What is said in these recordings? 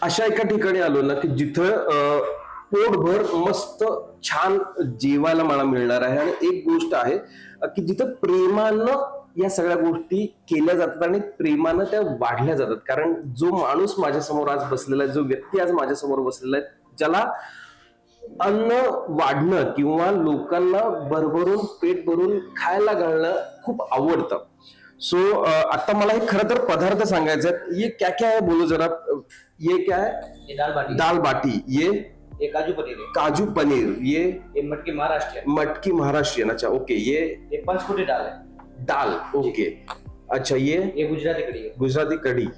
अशा एका ठिकाणी आलो ना की जिथं पोटभर मस्त छान जेवायला मला मिळणार आहे. आणि एक गोष्ट आहे की जिथं प्रेमानं या सगळ्या गोष्टी केल्या जातात आणि प्रेमानं त्या वाढल्या जातात. कारण जो माणूस माझ्यासमोर आज बसलेला आहे, जो व्यक्ती आज माझ्यासमोर बसलेला आहे, ज्याला अन्न वाढणं किंवा लोकांना भरभरून पेट भरून खायला घालणं खूप आवडतं. सो आता मला हे खरं तर पदार्थ सांगायचे आहेत. ये क्या क्या है बोलो जरा. ये क्या है? ये दाल बाटी. दाल बाटी. ये काजू पनीर है. काजू पनीर. ये मटकी महाराष्ट्र. मटकी महाराष्ट्रियन. अच्छा ओके. ये पंचकुटी दाल है. दाल ओके. अच्छा ये गुजराती कड़ी है. गुजराती कड़ी.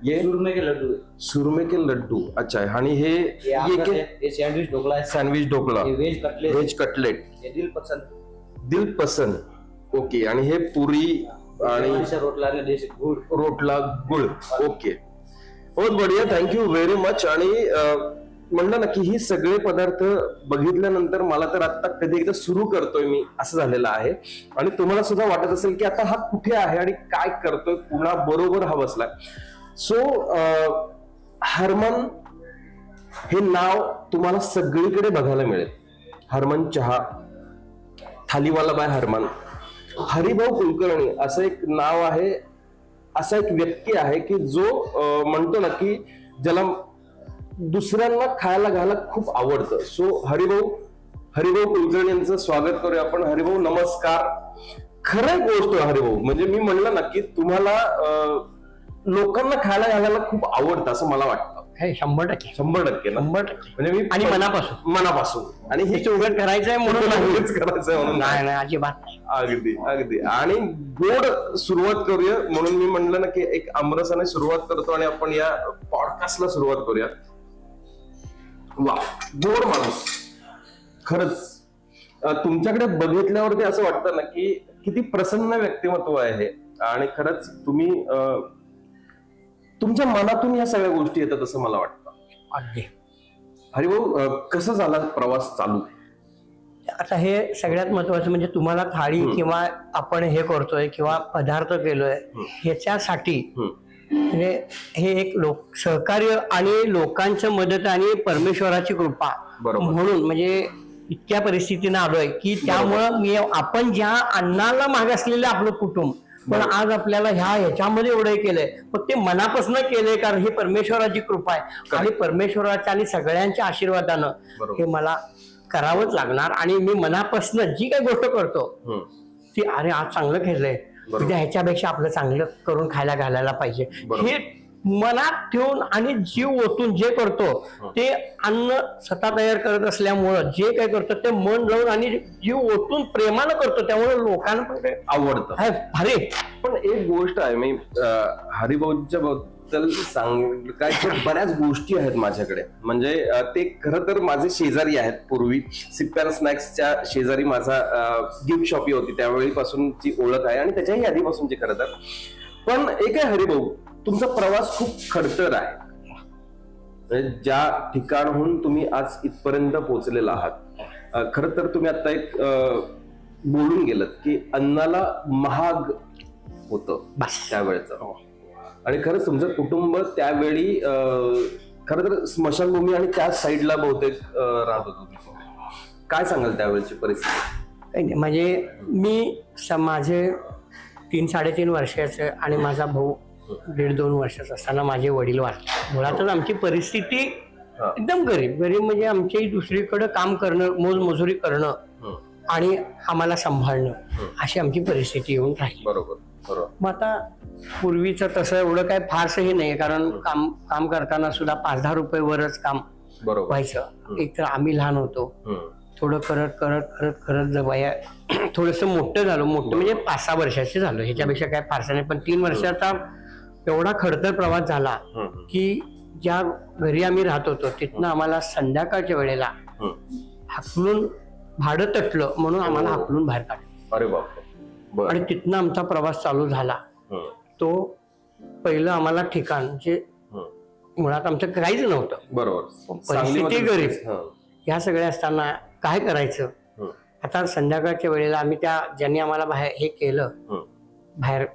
ये सुरमे के लड्डू है. सुरमे के लड्डू. अच्छा. आणि हे ये सैंडविच ढोकला है. सैंडविच ढोकला. ये वेज कटलेट. ये दिल पसंद. दिल पसंद. ओके. आणि हे पुरी आणि रोटला गुळ. ओके. बहुत बढिया. Thank you very much. आणि म्हणलं ना की ही सगळे पदार्थ बघितल्यानंतर मला तर आता कधी एकदा सुरू करतोय मी असं झालेलं आहे. आणि तुम्हाला सुद्धा वाटत असेल की आता हा कुठे आहे आणि काय करतोय, पुन्हा बरोबर हा बसलाय. सो हरमन हे नाव तुम्हाला सगळीकडे बघायला मिळेल. हरमन चहा, थालीवाला बाय हरमन. हरिभाऊ कुलकर्णी असं एक नाव आहे. असा एक व्यक्ती आहे की जो म्हणतो ना की ज्याला दुसऱ्यांना खायला घालायला खूप आवडतं. सो हरिभाऊ कुलकर्णी यांचं स्वागत करूया आपण. हरिभाऊ नमस्कार. खरं गोष्ट हरिभाऊ, म्हणजे मी म्हणलं ना की तुम्हाला लोकांना खायला घालायला खूप आवडतं असं मला वाटतं. 100% ना. 100% म्हणजे मी आणि मनापासून आणि हे चौघट करायचंय म्हणून करायचंय म्हणून नाही अजिबात नाही. अगदी अगदी. आणि गोड सुरुवात करूया म्हणून मी म्हणलं ना की एक आमरसाने सुरुवात करतो आणि आपण या पॉडकास्टला सुरुवात करूया. वा, गोड माणूस. खरंच तुमच्याकडे बघितल्यावरती असं वाटतं ना की किती प्रसन्न व्यक्तिमत्व आहे हे. आणि खरंच तुम्ही तुमच्या मनातून या सगळ्या गोष्टी येतात असं मला वाटतं. अगदी. हरिभाऊ कसं झाला प्रवास चालू? आता हे सगळ्यात महत्वाचं म्हणजे तुम्हाला थाळी किंवा आपण हे करतोय किंवा पदार्थ केलोय ह्याच्यासाठी म्हणजे हे एक सहकार्य आणि लोकांच्या मदत आणि परमेश्वराची कृपा म्हणून म्हणजे इतक्या परिस्थितीने आलोय की त्यामुळं आपण ज्या अन्नाला मागासलेलं आपलं कुटुंब पण आज आपल्याला ह्याच्यामध्ये एवढं केलंय, पण ते मनापासून केलंय कारण ही परमेश्वराची कृपा आहे. आणि परमेश्वराच्या आणि सगळ्यांच्या आशीर्वादानं हे मला करावंच लागणार. आणि मी मनापासून जी काही गोष्ट करतो ती अरे आज चांगलं केलंय, उद्या ह्याच्यापेक्षा आपलं चांगलं करून खायला घालायला पाहिजे हे मनात ठेवून आणि जीव ओतून जे करतो ते अन्न स्वतः तयार करत असल्यामुळं जे काही करतो ते मन लावून आणि जीव ओतून प्रेमानं करतो, त्यामुळे लोकांना पण ते आवडतं. अरे पण एक गोष्ट आहे, मी हरिभाऊच्या बद्दल सांगायच्या बऱ्याच गोष्टी आहेत माझ्याकडे. म्हणजे ते खरं तर माझे शेजारी आहेत. पूर्वी सिप अँड स्नॅक्सच्या शेजारी माझा गिफ्ट शॉपी होती, त्यावेळीपासूनची ओळख आहे आणि त्याच्याही आधीपासूनची खरं तर. पण एक आहे हरिभाऊ, तुमचा प्रवास खूप खडतर आहे. ज्या ठिकाणहून तुम्ही आज इथपर्यंत पोहोचलेला आहात. खरं तर तुम्ही आता एक बोलून गेलात की अन्नाला महाग होतं त्यावेळेचं. आणि खरंच तुमचं कुटुंब त्यावेळी खरं तर स्मशानभूमी आणि त्या साईडला बहुतेक राहत होतं. काय सांगाल त्यावेळेची परिस्थिती? म्हणजे मी माझे 3-3.5 वर्षाचे आणि माझा भाऊ 1.5-2 वर्षाचा असताना माझे वडील वारले. मुळातच आमची परिस्थिती एकदम गरीब म्हणजे आमची दुसरीकडे काम करणं, मोजमजुरी करणं आणि आम्हाला सांभाळणं अशी आमची परिस्थिती येऊन राहिली. बरोबर. मग आता पूर्वीचं तसं एवढं काय फारसंही नाही, कारण काम करताना सुद्धा 5-10 रुपये वरच काम व्हायचं. एक तर आम्ही लहान होतो, थोडं करत जवया थोडस मोठं झालो. मोठं म्हणजे 5-6 वर्षाचे झालो, ह्याच्यापेक्षा काय फारसं नाही. पण 3 वर्षाचा एवढा खडतर प्रवास झाला की ज्या घरी आम्ही राहत होतो तिथनं आम्हाला संध्याकाळच्या वेळेला हाकलून भाडं तटलं म्हणून आम्हाला हाकलून बाहेर काढलं. अरे बाप. आणि तिथनं आमचा प्रवास चालू झाला. तो पहिलं आम्हाला ठिकाण जे मुळात आमचं काहीच नव्हतं. बरोबर. परिस्थिती गरीब. ह्या सगळ्या असताना काय करायचं? आता संध्याकाळच्या वेळेला आम्ही ज्यांनी आम्हाला बाहेर हे केलं, बाहेर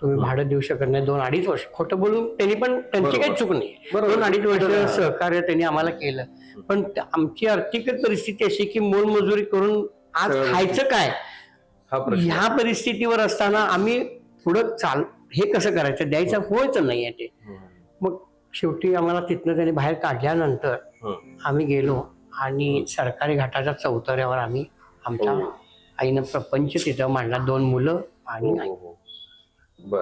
तुम्ही भाडं देऊ शकत नाही 2-2.5 वर्ष. खोटं बोलून त्यांनी पण त्यांची काही चूक नाही. 2-2.5 वर्ष सहकार्य त्यांनी आम्हाला केलं. पण आमची आर्थिक परिस्थिती अशी की मोलमजुरी करून आज खायचं काय ह्या परिस्थितीवर असताना आम्ही पुढं हे कसं करायचं, द्यायचं होयच नाहीये ते. मग शेवटी आम्हाला तिथनं त्यांनी बाहेर काढल्यानंतर आम्ही गेलो आणि सरकारी घाटाच्या चौतऱ्यावर आम्ही आमच्या आईनं प्रपंच तिथं मांडला. 2 मुलं आणि आई.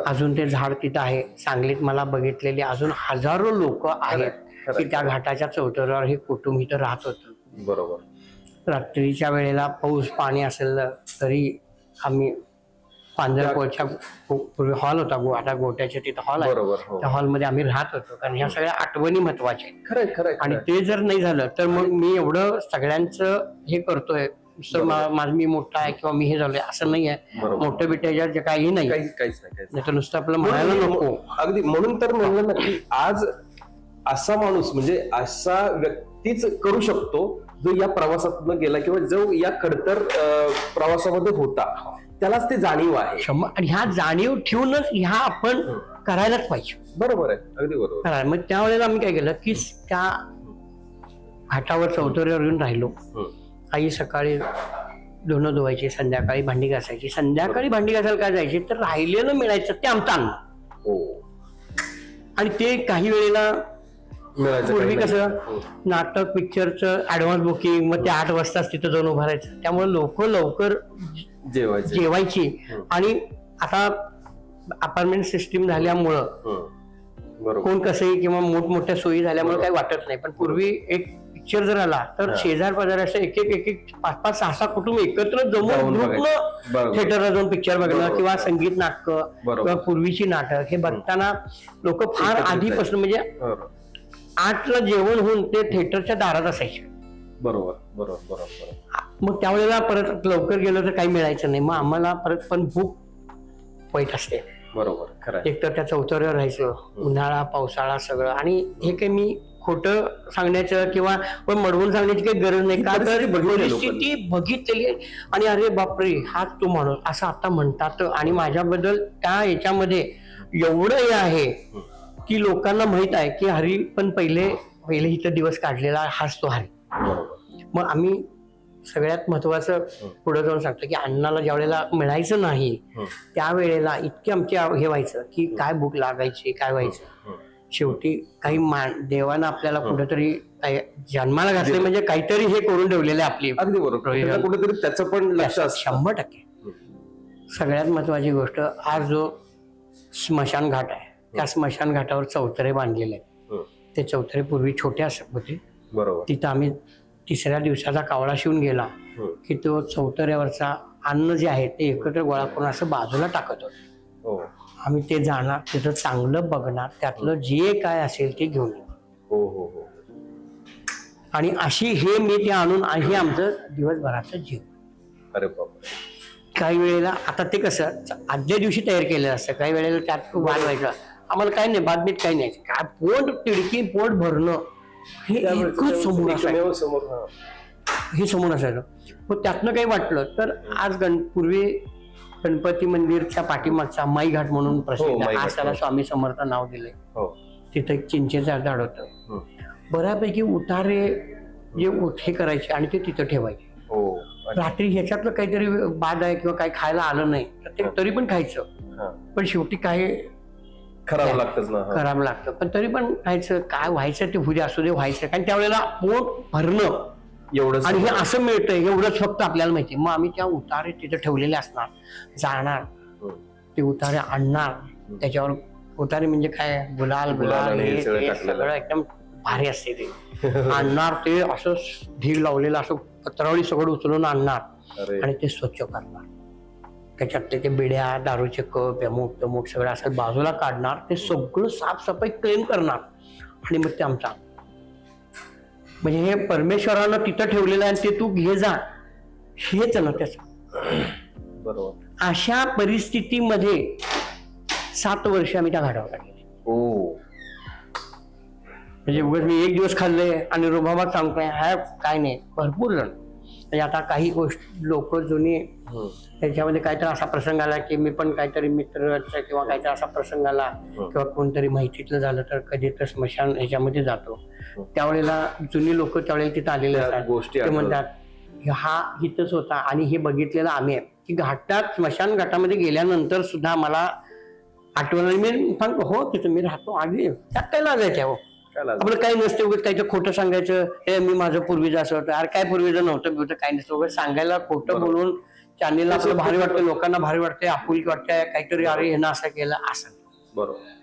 अजून ते झाड तिथं आहे. सांगलीत मला बघितलेले अजून हजारो लोक आहेत की त्या घाटाच्या चौतऱ्यावर हे कुटुंब इथं राहत होतं. बरोबर. रात्रीच्या वेळेला पाऊस पाणी असेल तरी आम्ही पांजरपोळच्या पूर्वी हॉल होता, आता गोट्याच्या तिथं हॉल आहे, त्या हॉलमध्ये आम्ही राहत होतो. कारण ह्या सगळ्या आठवणी महत्वाच्या आहेत. खरंय. आणि ते जर नाही झालं तर मग मी एवढं सगळ्यांचं हे करतोय, मी मोठा आहे किंवा मी हे झालोय असं नाही आहे. मोठं बिट्याच्या जे काही नाही, नाही तर नुसतं आपलं म्हणायला नको. अगदी म्हणून तर म्हणलं ना की आज असा माणूस म्हणजे असा व्यक्तीच करू शकतो जो या प्रवासातून गेला किंवा जो या खडतर प्रवासामध्ये होता, त्यालाच ते जाणीव आहे. आणि ह्या जाणीव ठेवूनच ह्या आपण करायलाच पाहिजे. बरोबर आहे, अगदी बरोबर. मग त्यावेळेला आम्ही काय केलं की त्या घाटावर चौतऱ्यावर येऊन राहिलो. आई सकाळी धुणं धुवायची, संध्याकाळी भांडी घासायची. संध्याकाळी भांडी घासायला काय जायची तर राहिलेलं मिळायचं ते आमचं अन्न. आणि ते काही वेळेला पूर्वी कसं नाटक पिक्चरचं ऍडव्हान्स बुकिंग, मग ते 8 वाजताच तिथं जाऊन उभं राहायचं. त्यामुळे लोक लवकर जेवायची. आणि आता अपार्टमेंट सिस्टीम झाल्यामुळं कोण कसंही किंवा मोठमोठ्या सोयी झाल्यामुळे काही वाटत नाही. पण पूर्वी एक पिक्चर जर आला तर शेजार पाजार असं एक 5-5, 6-6 कुटुंब एकत्र जमून थिएटरला जाऊन पिक्चर बघणं किंवा संगीत नाटक किंवा पूर्वीची नाटक हे बघताना लोक फार आधीपासून म्हणजे 8ला जेवण होऊन ते थिएटरच्या दारात असायचे. बरोबर. मग त्यावेळेला परत लवकर गेलो तर काही मिळायचं नाही. मग आम्हाला परत पण भूक पैठ असते. बरोबर. एक तर त्या चौतऱ्यावर राहायचं, उन्हाळा पावसाळा सगळं. आणि हे काही मी खोटं सांगण्याचं किंवा मडवून सांगण्याची काही गरज नाही, का तर परिस्थिती बघितलेली आहे. आणि अरे बापरे हाच तो माणूस असं आता म्हणतात. आणि माझ्याबद्दल त्या याच्यामध्ये एवढं हे आहे की लोकांना माहित आहे की हरी पण पहिले इथं दिवस काढलेला हाच तो हरी. मग आम्ही सगळ्यात महत्वाचं पुढे जाऊन सांगतो की अण्णाला ज्या वेळेला मिळायचं नाही त्यावेळेला इतके आमचे हे व्हायचं की काय भूक लागायची, काय व्हायचं. शेवटी काही देवानं आपल्याला कुठेतरी जन्माला घातले म्हणजे काहीतरी हे करून ठेवलेले आपली. अगदी बरोबर. कुठेतरी त्याचं पण लक्ष 100%. सगळ्यात महत्वाची गोष्ट आज जो स्मशान घाट आहे त्या स्मशान घाटावर चौतरे बांधलेले आहेत. ते चौतरे पूर्वी छोटे असत होते. तिथं आम्ही 3ऱ्या दिवसाचा कावळा शिवून गेला की तो चौतऱ्यावरचा अन्न जे आहे ते एकत्र गोळा करून असं बाजूला टाकत होतो. आम्ही ते जाणार, तिथं चांगलं बघणार, त्यातलं जे काय असेल ते घेऊन येणार. आणि अशी हे मी ते आणून हे आमचं दिवसभराचं जीव. अरे बाप. काही वेळेला आता ते कसं आदल्या दिवशी तयार केलेलं असतं, काही वेळेला त्यात वाद व्हायचा. आम्हाला काही नाही, बातमीत काही नाही, काय पोट तिडकी पोट भरणं हे समोर असायचं. मग त्यातनं काही वाटलं तर आज पूर्वी गणपती मंदिरच्या पाठीमागचा माई घाट म्हणून प्रसिद्ध, आज त्याला स्वामी समर्थ नाव दिलंय. तिथं एक चिंचेचं झाड होतं. बऱ्यापैकी उतारे जे हे करायचे आणि ते तिथं ठेवायचे. रात्री ह्याच्यातलं काहीतरी बाद आहे किंवा काही खायला आलं नाही तर ते तरी पण खायचं. पण शेवटी काय खराब लागतच ना, खराब लागतं. पण तरी पण खायचं, काय व्हायचं ते भुजे असू दे व्हायचं. कारण त्यावेळेला पोट भरणं एवढं आणि हे असं मिळतंय एवढंच फक्त आपल्याला माहिती. मग आम्ही त्या उतारे तिथे ठेवलेले असणार, जाणार ते उतारे आणणार. त्याच्यावर उतारे म्हणजे काय गुलाल हे सगळं एकदम भारी असते ते. आणणार ते असं ढीग लावलेलं असं पत्रावळी सगळं उचलून आणणार आणि ते स्वच्छ करणार. त्याच्यातले ते बिड्या, दारूचे कप, अमुक तमुक सगळं असं बाजूला काढणार. ते सगळं साफसफाई क्लीन करणार आणि मग ते आमचा म्हणजे हे परमेश्वरानं तिथं ठेवलेलं आहे ते तू घे जा हेच ना त्याचं. बरोबर. अशा परिस्थितीमध्ये 7 वर्ष आम्ही त्या घाटावर काढले. म्हणजे उगाच मी एक दिवस खाल्ले आणि रुबाबात सांगतोय काय नाही. भरपूर जण म्हणजे आता काही गोष्टी लोक जुनी त्याच्यामध्ये काहीतरी असा प्रसंग आला की मी पण काहीतरी मित्र किंवा काहीतरी असा प्रसंग आला किंवा कोणतरी माहितीतलं झालं तर कधी तर स्मशान ह्याच्यामध्ये जातो. त्यावेळेला जुनी लोक त्यावेळेला तिथे आलेले असतात. गोष्टी ते म्हणतात हा इथंच होता आणि हे बघितलेलं आम्ही आहे की घाटात स्मशान घाटामध्ये गेल्यानंतर सुद्धा मला आठवण मी सांगतो हो तिथं मी राहतो आधी त्यात काय लागायचं हो आपलं काही नसतं उगाच काहीतरी खोटं सांगायचं हे मी माझं पूर्वीचं असं होतं अरे काय पूर्वीचं नव्हतं काय नसतं उगाच सांगायला खोटं बोलून चॅनेलला आपलं भारी वाटतं लोकांना भारी वाटतंय आपुलकी वाटतंय काहीतरी अरे हे ना असं केलं असं बरोबर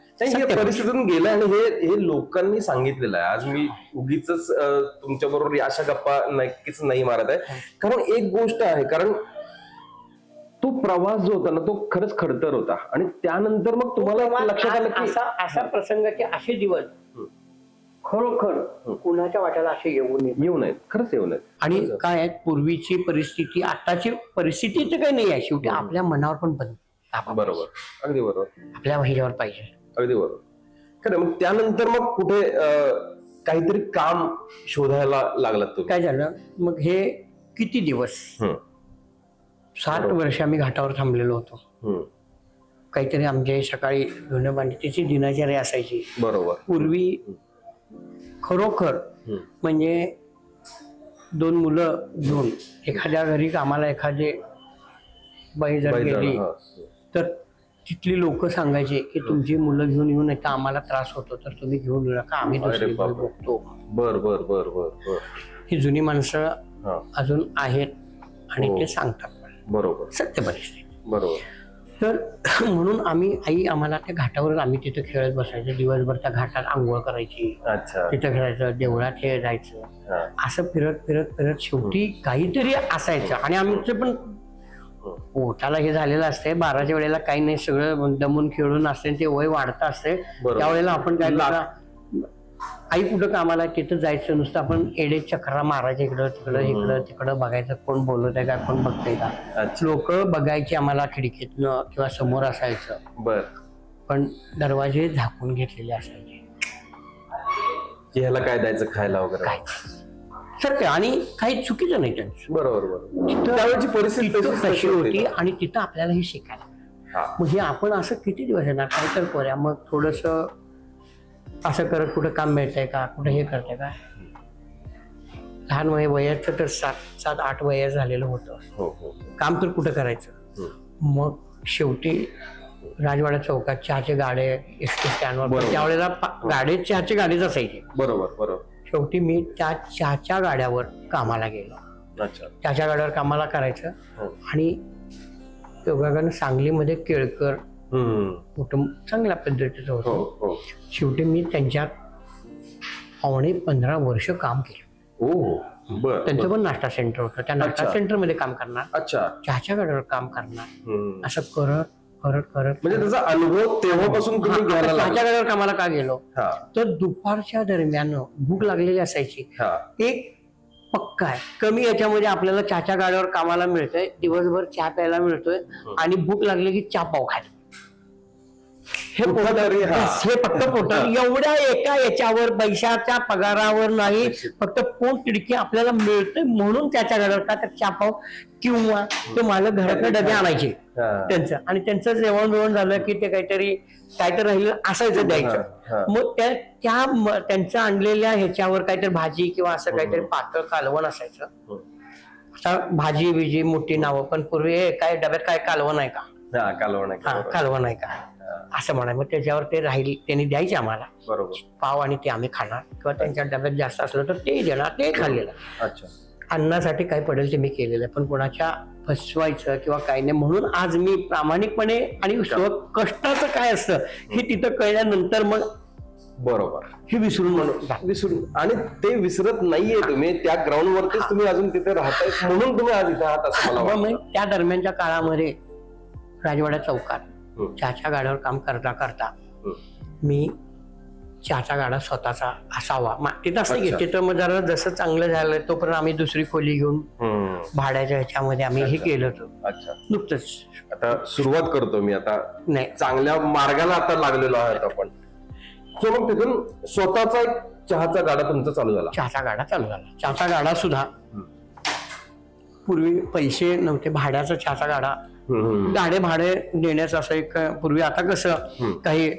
परिस्थितीतून गेलं आणि हे लोकांनी सांगितलेलं आहे. आज मी उगीच तुमच्या बरोबर अशा गप्पा नक्कीच नाही मारत आहे कारण एक गोष्ट आहे कारण तो प्रवास जो होता ना तो खरंच खडतर होता आणि त्यानंतर मग तुम्हाला लक्षात आलं की अशा प्रसंगाचे असे दिवस खरोखर कुणाच्या वाट्याला असे येऊ नयेत खरंच येऊ नयेत. आणि काय आहे पूर्वीची परिस्थिती आताची परिस्थिती तर काही नाही आहे शेवटी आपल्या मनावर पण बरोबर अगदी बरोबर आपल्या ह्याच्यावर पाहिजे अगदी बरोबर खरं. मग त्यानंतर मग कुठे काहीतरी काम शोधायला लागलात तुम्ही? काय झालं मग हे किती दिवस 7 वर्ष आम्ही घाटावर थांबलेलो होतो. काहीतरी आमचे सकाळी धुणं भांडी त्याची दिनचर्या असायची. बरोबर पूर्वी खरोखर म्हणजे 2 मुलं घेऊन एखाद्या घरी कामाला एखादे बाई जर गेली तर तिथली लोक सांगायचे की तुमची मुलं घेऊन येऊन येता आम्हाला त्रास होतो तर तुम्ही घेऊन येऊ नका आम्ही दुसरी बघतो. बर बर बर बर बर ही जुनी माणसं अजून आहेत आणि ते सांगतात बरोबर सत्य परिस्थिती बरोबर. तर म्हणून आई आम्हाला त्या घाटावर आम्ही तिथं खेळत बसायचं दिवसभर त्या घाटात आंघोळ करायची तिथं खेळायचं देवळात हे जायचं असं फिरत फिरत फिरत शेवटी काहीतरी असायचं आणि आमचं पण पोटाला हे झालेलं असतंय 12च्या वेळेला काही नाही सगळं दमून खेळून असते ते वय वाढतं असते त्यावेळेला आपण काय आई कुठं कामाला तिथं जायचं नुसतं आपण एडे चक्रा मारायचं इकडं तिकडं बघायचं कोण बोलत आहे का कोण बघतंय का. लोक बघायचे आम्हाला खिडकीतनं किंवा समोर असायचं पण दरवाजे झाकून घेतलेले असायचे ह्याला काय द्यायचं खायला वगैरे काय सत्य आणि काही चुकीचं नाही त्यांचं. बरोबर त्यावेळेची परिस्थिती तशी होती आणि तिथं आपल्याला हे शिकायला मग हे आपण असं किती दिवस येणार काय तर करूया मग थोडस असं करत कुठं काम मिळतंय का कुठं हे करतंय का. लहान वयाचं तर 7-8 वय झालेलं होतं काम तर कुठं करायचं. मग शेवटी राजवाडा चौकात चहाचे गाडे एसटी स्टँडवर त्यावेळेला गाडे चहाचे गाडीच असायचे. बरोबर बरोबर. शेवटी मी त्या चहाच्या गाड्यावर कामाला गेलो. चहाच्या गाड्यावर कामाला करायचं आणि योगानं सांगलीमध्ये केळकर कुटुंब चांगल्या पद्धतीचं होतं. शेवटी मी त्यांच्यात 15 वर्ष काम केलं. त्यांचं पण नाश्ता सेंटर होतं त्या नाश्ता सेंटर मध्ये काम करणार चहाच्या गाड्यावर काम करणार असं करत करत करत म्हणजे त्याचा अनुभव तेव्हापासून तुम्ही घ्यायला चहाच्या गाड्यावर कामाला का गेलो तर दुपारच्या दरम्यान भूक लागलेली असायची. एक पक्का आहे कमी याच्यामध्ये आपल्याला चहाच्या गाड्यावर कामाला मिळतंय दिवसभर चहा प्यायला मिळतोय आणि भूक लागली की चहा पाव खायला हे फक्त पोटावर एवढ्या एका याच्यावर पैशाच्या पगारावर नाही फक्त पोट तिडकी आपल्याला मिळतंय म्हणून त्याच्या गाड्यावर का तर चहा पाव किंवा ते मालक घरातले डबे आणायचे त्यांचं आणि त्यांचं जेवण बिवण झालं की ते काहीतरी राहिलं असायचं द्यायचं. मग त्यांचं आणलेल्या ह्याच्यावर काहीतरी भाजी किंवा असं काहीतरी पातळ कालवण असायचं. आता भाजी बिजी मोठी नावं पण पूर्वी काय डब्यात काय कालवण आहे का कालवण आहे का असं म्हणा. मग त्याच्यावर ते राहील त्यांनी द्यायचे आम्हाला पाव आणि ते आम्ही खाणार किंवा त्यांच्या डब्यात जास्त असलं तर ते देणार ते खाल्लेलं. अन्नासाठी काय पडेल ते मी केलेलं पण कोणाच्या फसवायचं किंवा काही नाही म्हणून आज मी प्रामाणिकपणे आणि कष्टाचं काय असतं हे तिथं कळल्यानंतर मग बरोबर हे विसरून आणि ते विसरत नाहीये तुम्ही त्या ग्राउंड वरतीच तुम्ही अजून तिथे राहताय म्हणून तुम्ही आज इथे आहात असं मला वाटतं. त्या दरम्यानच्या काळामध्ये राजवाडा चौकात चहाच्या गाड्यावर काम करता करता मी चहाचा गाडा स्वतःचा असावा तिथं असं की तिथं मग जरा जसं चांगलं झालं तोपर्यंत आम्ही दुसरी खोली घेऊन भाड्याच्या ह्याच्यामध्ये आम्ही हे केलं होतं नुकतंच. आता सुरुवात करतो मी आता नाही चांगल्या मार्गाला आता लागलेलो आहोत आपण. सो मग तिथून स्वतःचा एक चहाचा गाडा तुमचा चालू झाला. चहाचा गाडा सुद्धा पूर्वी पैसे नव्हते, भाड्याचा चहाचा गाडा, गाडे भाडे देण्याचं असं एक पूर्वी. आता कसं काही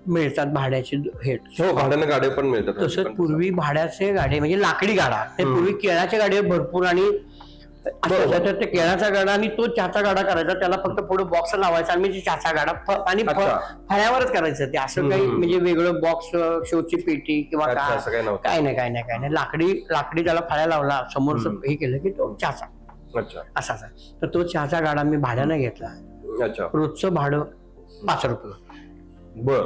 मिळतात भाड्याचे हे, भाड्याने गाडे पण मिळतात. तसंच पूर्वी भाड्याचे गाडे म्हणजे लाकडी गाडा, ते पूर्वी केळाचे गाडे भरपूर, आणि ते केळाचा गाडा आणि तो चहाचा गाडा करायचा, त्याला फक्त पुढे बॉक्स लावायचा आणि म्हणजे चहाचा गाडा आणि फळ्यावरच करायचं ते. असं काही म्हणजे वेगळं बॉक्स, शोची पेटी किंवा काय नाही, लाकडी त्याला फळ्या लावला, समोरच हे केलं की तो चहाचा असाचा. तर तो चहाचा गाडा मी भाड्याने घेतला. रोजचं भाडं 5 रुपये. बर.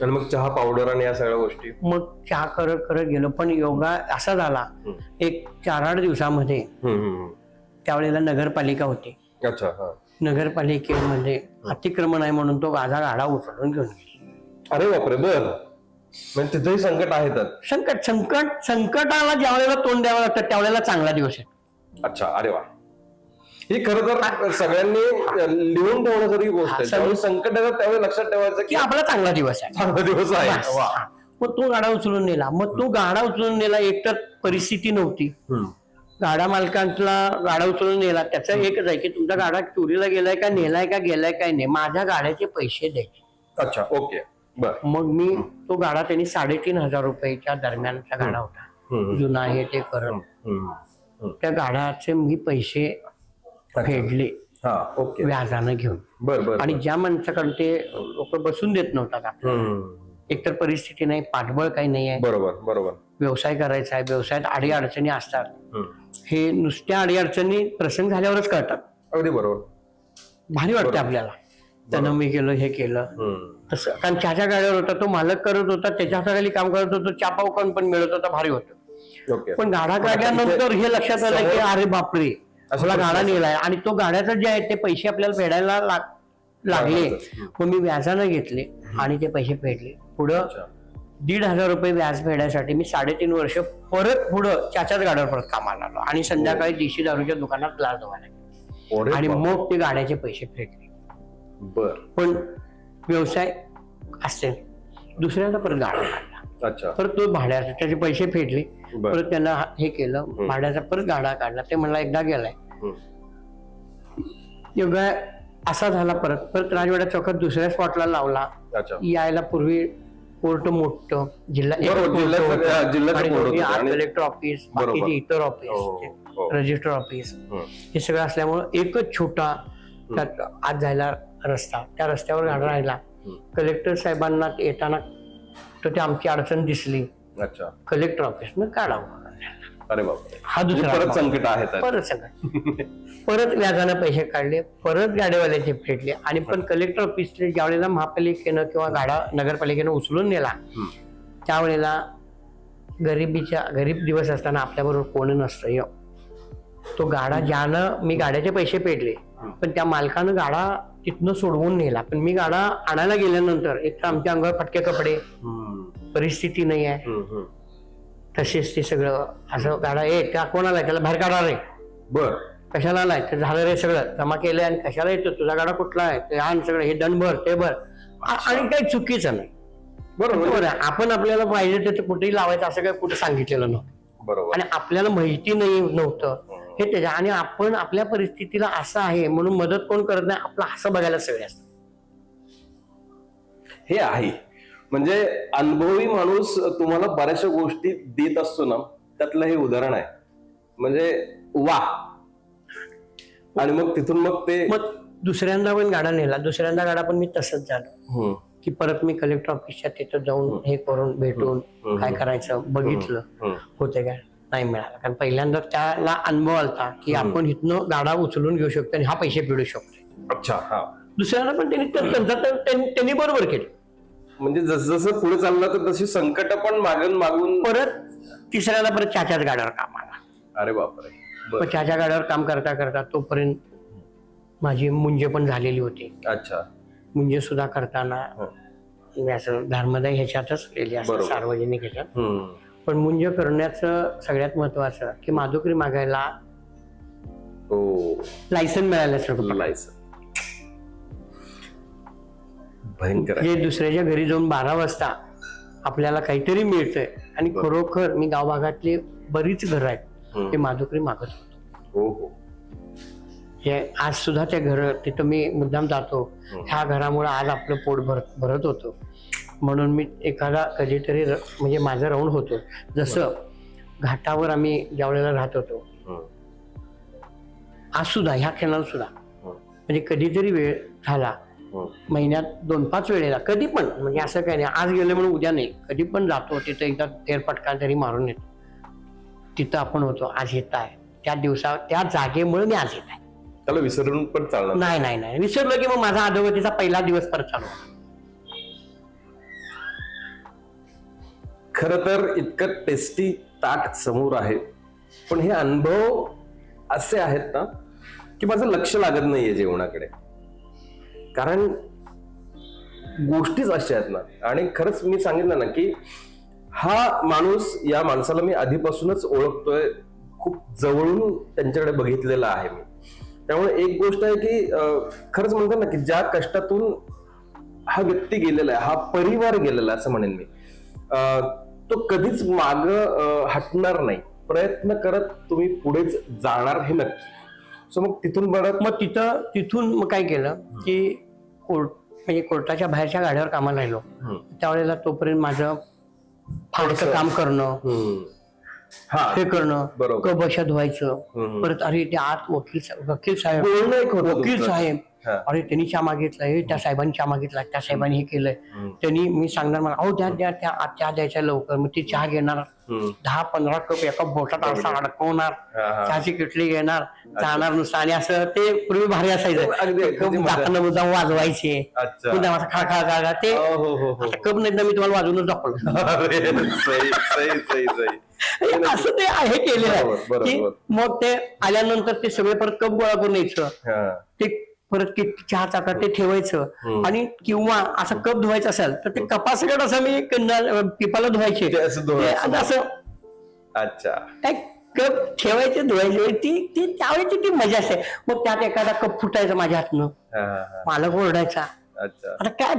आणि मग चहा पावडर आणि या सगळ्या गोष्टी, मग चहा करत करत गेलो. पण योगा असा झाला, एक 4-8 दिवसामध्ये त्यावेळेला नगरपालिका होती. नगरपालिकेमध्ये अतिक्रमण आहे म्हणून तो माझा गाडा उचलून घेऊन गेला. अरे बापरे. बर. म्हणजे तिथेही संकट आहेत. संकटाला ज्या वेळेला तोंड द्यावं लागतं त्यावेळेला चांगला दिवस आहे. अच्छा. अरे वा. ही खरं तर सगळ्यांनी लिहून ठेवण्यासारखी गोष्ट आहे. संकट येतात त्यावेळी लक्षात ठेवायचं की आपला चांगला दिवस आहे. मग तो गाडा उचलून नेला. एकतर परिस्थिती नव्हती, गाडा मालकांचा गाडा उचलून नेला. त्याचं एकच आहे की तुमचा गाडा चोरीला गेलाय का, नेलाय का, गेलाय काय नाही, माझ्या गाड्याचे पैसे द्यायचे. अच्छा. ओके. मग मी तो गाडा, त्यांनी 3,500 रुपयाच्या दरम्यानचा गाडा होता, जुना हे ते करत. त्या गाड्याचे मी पैसे फेडले व्याजानं घेऊन. आणि ज्या माणसाकडे ते लोक बसून देत नव्हता, एकतर परिस्थिती नाही, पाठबळ काही नाही आहे, बरोबर, व्यवसाय करायचा आहे, व्यवसायात अडी अडचणी असतात, हे नुसत्या अडी अडचणी प्रसंग झाल्यावरच कळतात. अगदी बरोबर. भारी वाटतं आपल्याला, त्यानं मी केलं, हे केलं तसं. कारण चहाच्या गाड्यावर होता, तो मालक करत होता, त्याच्या हाताखाली काम करत होतो, चहा पाव पण मिळत होता, भारी होतं. पण गाडा काढल्यानंतर हे लक्षात आलं की अरे बापरे, आपला गाडा नेलाय. आणि तो गाड्याचं जे आहे ते पैसे आपल्याला फेडायला लागले. मग मी व्याजानं घेतले आणि ते पैसे फेडले. पुढं 1,500 रुपये व्याज फेडायसाठी मी 3.5 वर्ष परत पुढं चाच्याच गाड्यावर परत कामाला आलो आणि संध्याकाळी देशी दारूच्या दुकानात ग्लास धुवायला, आणि मग ते गाड्याचे पैसे फेडले. पण व्यवसाय असते. दुसऱ्याचा परत गाडा काढला, परत तो भाड्याचा, त्याचे पैसे फेडले, परत त्यांना हे केलं, भाड्याचा परत गाडा काढला. ते म्हणला एकदा गेलाय. योगा असा झाला. परत राजवाडा चौकात दुसऱ्या स्पॉटला लावला. यायला पूर्वी कोर्ट मोठं, जिल्हा कलेक्टर ऑफिस, बाकीचे इतर ऑफिस, रजिस्टर ऑफिस, हे सगळं असल्यामुळं एकच छोटा त्यात आत जायला रस्ता. त्या रस्त्यावर गाडा राहिला. कलेक्टर साहेबांना येताना तर ते आमची अडचण दिसली. कलेक्टर ऑफिस न काढावं. अरे बापरे. हा दुसरा परत संकट आहे. परत व्याजानं पैसे काढले, परत गाडीवाल्याचे फेडले. आणि पण कलेक्टर ऑफिसने ज्या वेळेला महापालिकेनं किंवा गाडा नगरपालिकेनं उचलून नेला, त्यावेळेला गरीब दिवस असताना आपल्याबरोबर कोण नसतं. तो गाडा ज्यानं मी गाड्याचे पैसे फेडले, पण त्या मालकानं गाडा तिथनं सोडवून नेला. पण मी गाडा आणायला गेल्यानंतर एक तर आमच्या अंगावर फटके कपडे, परिस्थिती नाही आहे, तसेच ते सगळं असं गाडा त्या कोणाला त्याला बाहेर काढा रे, कशाला आलाय, ते झालं रे, सगळं जमा केलंय आणि कशाला येतो, तुझा गाडा कुठला आहे, ते आण सगळं, हे दंड भर, ते भर. आणि काही चुकीचं नाही. बरोबर आहे. आपण आपल्याला पाहिजे ते कुठेही लावायचं असं काही कुठे सांगितलेलं नव्हतं. आणि आपल्याला माहिती नव्हतं हे त्याच्या. आणि आपण आपल्या परिस्थितीला असं आहे म्हणून मदत कोण करत नाही, आपलं असं बघायला सगळे असतात. हे आहे म्हणजे अनुभवी माणूस तुम्हाला बऱ्याचशा गोष्टी देत असतो ना, त्यातलं हे उदाहरण आहे. म्हणजे वा. आणि मग तिथून मग दुसऱ्यांदा पण गाडा नेला. दुसऱ्यांदा गाडा पण मी तसंच झालं की परत मी कलेक्टर ऑफिसच्या तिथं जाऊन हे करून भेटून काय करायचं बघितलं, होते काय नाही मिळालं. कारण पहिल्यांदा त्याला अनुभव आलता की आपण इथनं गाडा उचलून घेऊ शकतो आणि हा पैसे फेडू शकतो. अच्छा. दुसऱ्यांदा पण त्यांनी बरोबर केलं. म्हणजे जसं जसं पुढे चाललं तर तशी संकट पण मागून परत तिसऱ्याला परत चाच्याच गाड्यावर काम आला. अरे बापरे. चाच्या गाड्यावर काम करता करता तोपर्यंत माझी मुंजे पण झालेली होती. अच्छा. मुंजे सुद्धा करताना धर्मदाय ह्याच्यातच केली असं सार्वजनिक ह्याच्यात. पण मुंज करण्याचं सगळ्यात महत्वाचं की माधुकरी मागायला लायसन मिळालं. लायसन भयंकर. जे दुसऱ्याच्या घरी जाऊन 12 वाजता आपल्याला काहीतरी मिळतंय. आणि खरोखर मी गावभागातली बरीच घरं आहेत ते माधुकरी मागत होतो. हो हो. हे आज सुद्धा त्या घर तिथं मी मुद्दाम जातो, ह्या घरामुळे आज आपलं पोट भरत होतं. म्हणून मी एखादा कधीतरी म्हणजे माझं राऊंड होतो. जसं घाटावर आम्ही ज्या वेळेला राहत होतो, आज सुद्धा ह्या क्षणाला सुद्धा म्हणजे कधीतरी वेळ झाला, महिन्यात 2-5 वेळेला कधी पण, म्हणजे असं काही नाही आज गेलं म्हणून उद्या नाही, कधी पण जातो तिथं एकदा फेरफटका तरी मारून येतो. तिथं आपण होतो, आज येत आहे त्या दिवसा त्या जागेमुळे मी आज येत आहे. त्याला विसरून पण चालणार नाही नाही नाही, विसरलो की मग माझा अधोगतीचा पहिला दिवस परत चालू. खर तर इतकं टेस्टी ताट समोर आहे, पण हे अनुभव असे आहेत ना की माझं लक्ष लागत नाहीये जेवणाकडे, कारण गोष्टीच अशा आहेत ना. आणि खरंच मी सांगितलं ना की हा माणूस, या माणसाला मी आधीपासूनच ओळखतोय, खूप जवळून त्यांच्याकडे बघितलेला आहे मी. त्यामुळे एक गोष्ट आहे की खरंच म्हणतात ना की ज्या कष्टातून हा व्यक्ती गेलेला आहे, हा परिवार गेलेला आहे असं म्हणेन मी, तो कधीच माग हटणार नाही. प्रयत्न करत तुम्ही पुढेच जाणार हे नक्की. सो मग तिथून बरं मग तिथून मग काय केलं की म्हणजे कोर्टाच्या बाहेरच्या गाड्यावर कामाला राहिलो. त्यावेळेला तोपर्यंत माझं फारसं काम करणं, हे करणं, कबशा धुवायचं, परत अरे ते आत वकील साहेब अरे त्यांनी चहा मागितलाय, त्या साहेबांनी चहा मागितला, त्या साहेबांनी हे केलंय, त्यांनी मी सांगणार मला अहो द्या चहा द्यायच्या लवकर. मग ती चहा घेणार, 10-15 कप एका बोटात असा अडकवणार, चहाची किटली घेणार, जाणार नुसतं. आणि असं ते पूर्वी भारी असायचं, जाताना मुद्दाम वाजवायचे, मुद्दाम असं खळखळ ते कप नाही मी तुम्हाला वाजवूनच दाखवलं. असं ते हे केलेलं आहे की मग ते आल्यानंतर ते सगळे परत कप गोळा करून यायचं, ते परत चहाचा कप ते ठेवायचं. आणि किंवा असा कप धुवायचा असेल तर ते कपासकट असं मी पिपाला धुवायचे असं. अच्छा, काय कप ठेवायचे धुवायचे, ती त्यावेळेची ती मजा असते. मग त्यात एखादा कप फुटायचा माझ्या हातनं, मालक ओरडायचा. आता काय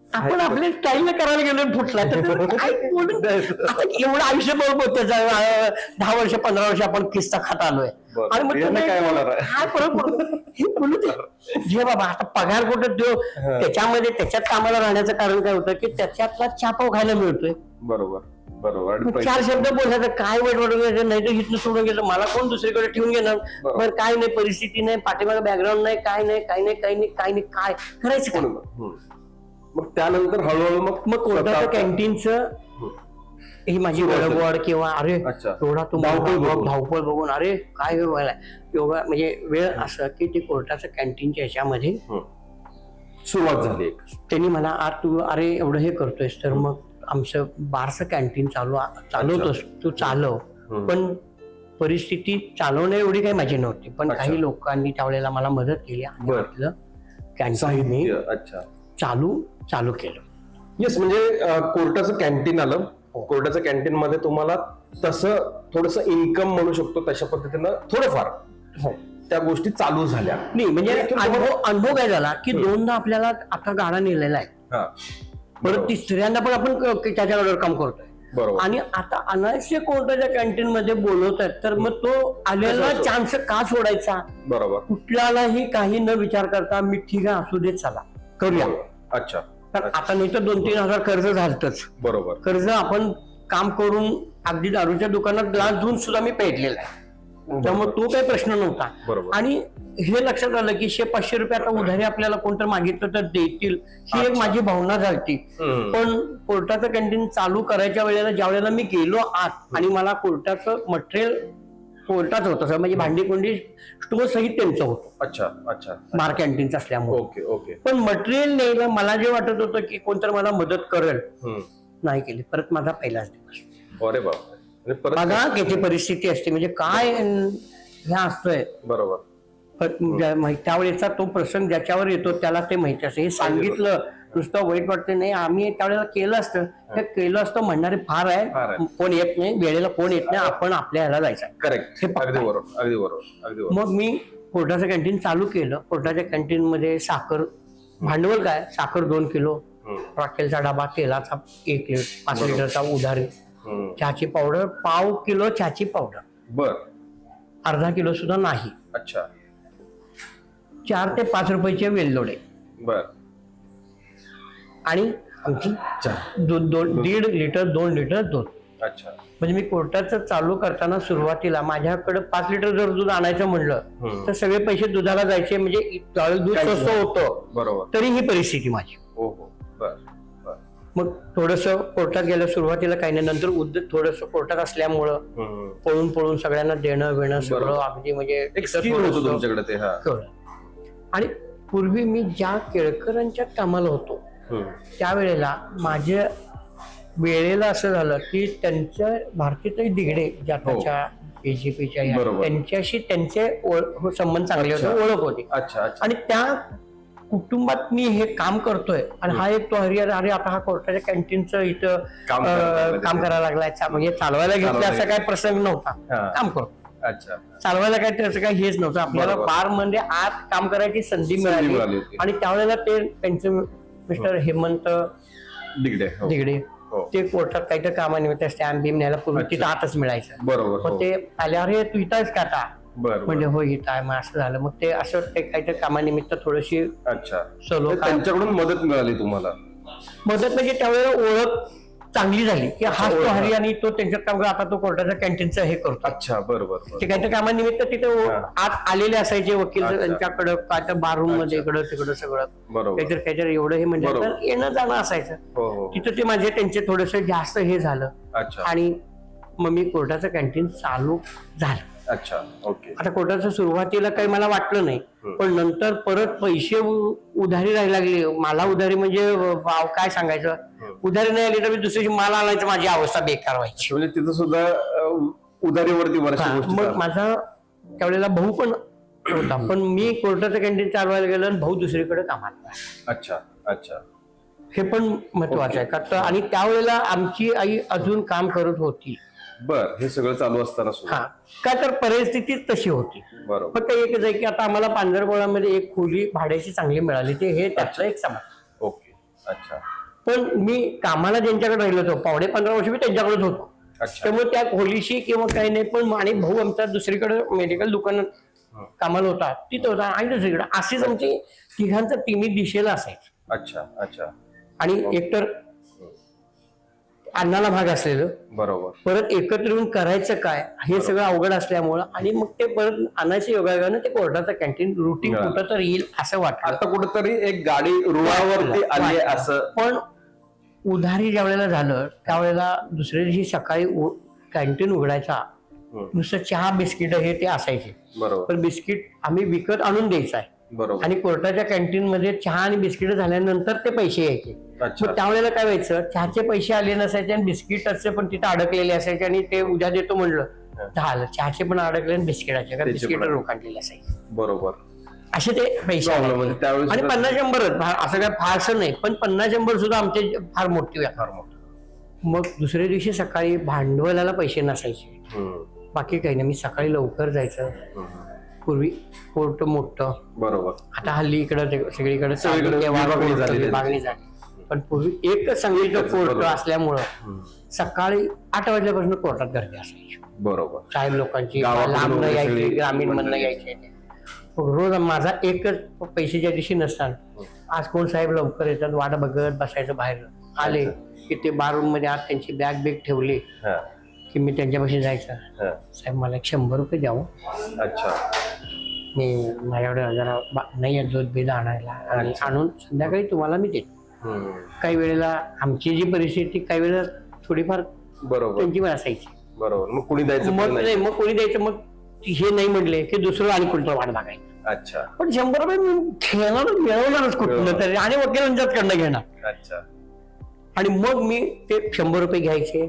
आपण आपल्या स्टाईलने करायला गेलो फुटला तर काय बोलून एवढं आयुष्य बरोबर त्याचा 10 वर्ष 15 वर्ष आपण किस्सा खात आलोय. आणि मग काय परत हे बोलू जे बाबा आता पगार कुठं देऊ, त्याच्यामध्ये त्याच्यात कामाला राहण्याचं कारण काय होतं की त्याच्यातला चापाव खायला मिळतोय. बरोबर बरोबर. 4 शब्द बोलायचं, काय वाईट नाही तर हिथनं सोडून गेलं, मला कोण दुसरीकडे ठेवून घेणार. बरं काय नाही, परिस्थिती नाही, पाठीमागे बॅकग्राऊंड नाही, काय नाही काय करायचं. मग त्यानंतर हळूहळू मग कोर्टाचं कॅन्टीनचं ही माझी गडबड किंवा अरे एवढा तो धावपळ बघून अरे काय व्हायला योगा म्हणजे वेळ असं की ते कोर्टाचं कॅन्टीनच्या ह्याच्यामध्ये सुरुवात झाली. त्यांनी मला आज तू अरे एवढं हे करतोयस तर मग आमचं बारचं कॅन्टीन चालवतोस तू चालव. पण परिस्थिती चालवण्या एवढी काही माझी नव्हती, पण काही लोकांनी त्यावेळेला मला मदत केली आणि आपलं कॅन्टीन मी चालू केलं. येस, म्हणजे कोर्टाचं कॅन्टीन आलं. कोर्टाच्या कॅन्टीन मध्ये तुम्हाला तसं थोडस इन्कम म्हणू शकतो, तशा पद्धतीनं थोडंफार त्या गोष्टी चालू झाल्या. नाही म्हणजे अनुभव काय झाला की 2दा आपल्याला आता गाडा नेलेला आहे, परत तिसऱ्यांदा पण आपण त्याच्यावर काम करतोय. आणि आता अनायसे कोर्टाच्या कॅन्टीन मध्ये बोलवतात तर मग तो आलेला चान्स का सोडायचा. बरोबर. कुठल्यालाही काही न विचार करता मी ठीक आहे असू देत चला करूया. अच्छा. तर आता नाही तर 2-3 हजार कर्ज झालतच. बरोबर. कर्ज आपण काम करून अगदी दारूच्या दुकानात ग्लास धुवून सुद्धा मी पेटलेला आहे, त्यामुळे तो काही प्रश्न नव्हता. आणि हे लक्षात आलं की 100-500 रुपये आता उधारी आपल्याला कोणतं मागितलं तर देतील, ही एक माझी भावना झाली. पण कोर्टाचं कॅन्टीन चालू करायच्या वेळेला ज्या वेळेला मी गेलो आत आणि मला कोर्टाचं मटेरियल कोर्टाचं होतं, म्हणजे भांडी कुंडी स्टोर सहित त्यांचं होतं. अच्छा अच्छा. बार कॅन्टीनचं असल्यामुळे. Okay okay. पण मटेरियल न्यायला मला जे वाटत होतं की कोणतरी मला मदत करेल, नाही केली. परत माझा पहिलाच दिवस. अरे बाप. बघा किती परिस्थिती असते, म्हणजे काय हे असतंय. बरोबर. त्यावेळेचा तो प्रसंग ज्याच्यावर येतो त्याला ते माहिती असते. हे सांगितलं नुसतं वाईट वाटतं नाही, आम्ही त्यावेळेला केलं असतं, हे केलं असतं म्हणणारे फार आहे, कोण येत नाही वेळेला, कोण येत नाही, आपण आपल्या ह्याला जायचं. करेक्ट. अगदी बरोबर अगदी बरोबर. मग मी कोर्टाचं कॅन्टीन चालू केलं. कोर्टाच्या कॅन्टीन मध्ये साखर भांडवल काय, साखर 2 किलो, रॉकेलचा डबा, तेलाचा 1 लिटर, 5 लिटरचा उधारी, चहाची पावडर, 1/2 किलो चहाची पावडर. बर. अर्धा किलो सुद्धा नाही. अच्छा. 4 ते 5 रुपयाचे वेलदोडे. बर. आणि आमची दूध 1.5 लिटर 2 लिटर दूध. अच्छा. म्हणजे मी कोर्टाचं चालू करताना सुरुवातीला माझ्याकडे 5 लिटर जर दूध आणायचं म्हणलं तर सगळे पैसे दुधाला जायचे. म्हणजे दूध स्वस्त होतं. बरोबर. तरी ही परिस्थिती माझी. मग थोडस कोर्टात गेलं सुरुवातीला काही नाही. नंतर थोडस कोर्टात असल्यामुळं पळून पळून सगळ्यांना देणं वेणं सगळं अगदी म्हणजे तुमच्याकडे ते. आणि पूर्वी मी ज्या केळकरांच्या कामाला होतो त्यावेळेला माझ्या वेळेला असं झालं की त्यांच्या भारतीताई दिगडे ज्या त्याच्या बीजेपीच्या त्यांच्याशी त्यांचे संबंध चांगले होते, ओळख होती. आणि त्या कुटुंबात मी हे काम करतोय आणि हा एक तो हरिहर अरे आता हा कोर्टाच्या कॅन्टीनचं इथं काम करायला लागलाय. म्हणजे चालवायला घेतलं असं काही प्रसंग नव्हता. काम करतो. अच्छा. चालवायला काय त्याचं काही हेच नव्हतं. आपल्याला बार मध्ये आत काम करायची संधी मिळाली. आणि त्यावेळेला ते त्यांचे मिस्टर हेमंत दिगडे ते कोर्टात काहीतरी कामानिमित्त स्टॅम्प बीम न्यायला पूर्वी तिथं आतच मिळायचं. बरोबर. मग ते आल्यावर हे तू इथंच का आता म्हणजे हो इथं आहे. मग असं झालं. मग ते असं ते काहीतरी कामानिमित्त थोडीशी सोलो त्यांच्याकडून मदत मिळाली तुम्हाला. मदत म्हणजे त्यावेळेला ओळख चांगली झाली की हा तो हरी आणि तो त्यांच्यात काम करतो. आता तो कोर्टाच्या कॅन्टीनचं हे करतो. अच्छा. बरोबर. ते काहीतरी कामानिमित्त तिथे आत आलेले असायचे वकील त्यांच्याकडं काय तर बारूम मध्ये इकडं तिकडं सगळं काहीतरी एवढं हे म्हणजे येणं जाणं असायचं. तिथं ते माझे त्यांचे थोडस जास्त हे झालं. आणि मग मी कोर्टाचं कॅन्टीन चालू झालं. अच्छा. ओके. आता कोर्टाचं सुरुवातीला काही मला वाटलं नाही. पण नंतर परत पैसे उधारी राहायला लागले. मला उधारी म्हणजे काय सांगायचं, उधारी नाही आली तर मी दुसरी माल आणायचं माझी अवस्था बेकार व्हायची. म्हणजे तिथं सुद्धा उधारीवरती. मग माझा त्यावेळेला भाऊ पण होता. पण मी कोर्टाचं कॅन्टीन चालवायला गेलो आणि भाऊ दुसरीकडे कामाला. अच्छा. अच्छा. हे पण महत्वाचं आहे का. आणि त्यावेळेला आमची आई अजून काम करत होती. बर. हे सगळं चालू असताना का तर परिस्थिती तशी होती. फक्त एकच आहे की आता आम्हाला पांढरपोळामध्ये एक खोली भाड्याची चांगली मिळाली. ते हे त्याचं एक समाज. ओके. अच्छा. पण मी कामाला ज्यांच्याकडे राहिलो होतो 15.5 वर्ष मी त्यांच्याकडेच होतो. त्यामुळे त्या खोलीशी किंवा काही नाही. पण आणि भाऊ आमचा दुसरीकडे मेडिकल दुकानात कामाला होता तिथं होता आणि दुसरीकडे अशीच आमची तिघांचं तिन्ही दिशेला असायचं. अच्छा. अच्छा. आणि एकतर अन्नाला भाग असलेलं. बरोबर. परत एकत्र येऊन करायचं काय हे सगळं अवघड असल्यामुळं आणि मग ते परत आणायचं योगायोगानं ते कोर्टाचं कॅन्टीन रुटीन कुठं तर येईल असं वाटतं. आता कुठंतरी एक गाडी रुळावरती आली असं. पण उधारी ज्या वेळेला झालं त्यावेळेला दुसऱ्या दिवशी सकाळी कॅन्टीन उघडायचा. नुसतं चहा बिस्किट हे ते असायचे. पण बिस्किट आम्ही विकत आणून द्यायचं आहे. आणि कोर्टाच्या कॅन्टीन मध्ये चहा आणि बिस्किट झाल्यानंतर ते पैसे यायचे. मग त्यावेळेला काय व्हायचं, चहाचे पैसे आले नसायचे आणि बिस्किटाचे पण तिथे अडकलेले असायचे. आणि ते उद्या देतो म्हणलं झालं, चहाचे पण अडकले आणि बिस्किटाचे कारण बिस्किट रोखलेले असायचे. बरोबर. असे ते पैसे आणि 50-100 असं काय फारसं नाही. पण 50-100 सुद्धा आमचे फार मोठी व्यापार. मग दुसऱ्या दिवशी सकाळी भांडवलाला पैसे नसायचे. बाकी काही नाही. मी सकाळी लवकर जायचं. पूर्वी कोर्ट मोठं. बरोबर. आता हल्ली इकडं सगळीकडे मागणी झाली. पण पूर्वी एकच सांगलीचं कोर्ट असल्यामुळं सकाळी 8 वाजल्यापासून कोर्टात गर्दी असायची. बरोबर. साहेब लोकांची लांब यायची, ग्रामीण मधनं यायचे. रोज माझा एकच पैशाच्या दिवशी नसताना आज कोण साहेब लवकर येतात वाट बघत बसायचं. बाहेर आले की ते बारूम मध्ये आज त्यांची बॅग बिग ठेवली की मी त्यांच्यापाशी जायचं. साहेब मला 100 रुपये द्यावं. अच्छा. मी माझ्याकडे जरा नाही आहे दूध बीज आणायला आणि आणून संध्याकाळी तुम्हाला मी देतो. काही वेळेला आमची जी परिस्थिती काही वेळेला थोडीफार त्यांची पण असायची. बरोबर. मग कोणी द्यायचं मग कोणी द्यायचं. मग हे नाही म्हटले की दुसरं आणि कोणतं वाट बघायचं. अच्छा. पण 100 रुपये घेणार मिळवणारच कुठलं तरी आणि वकिलांच्याकडनं घेणार. अच्छा. आणि मग मी ते 100 रुपये घ्यायचे.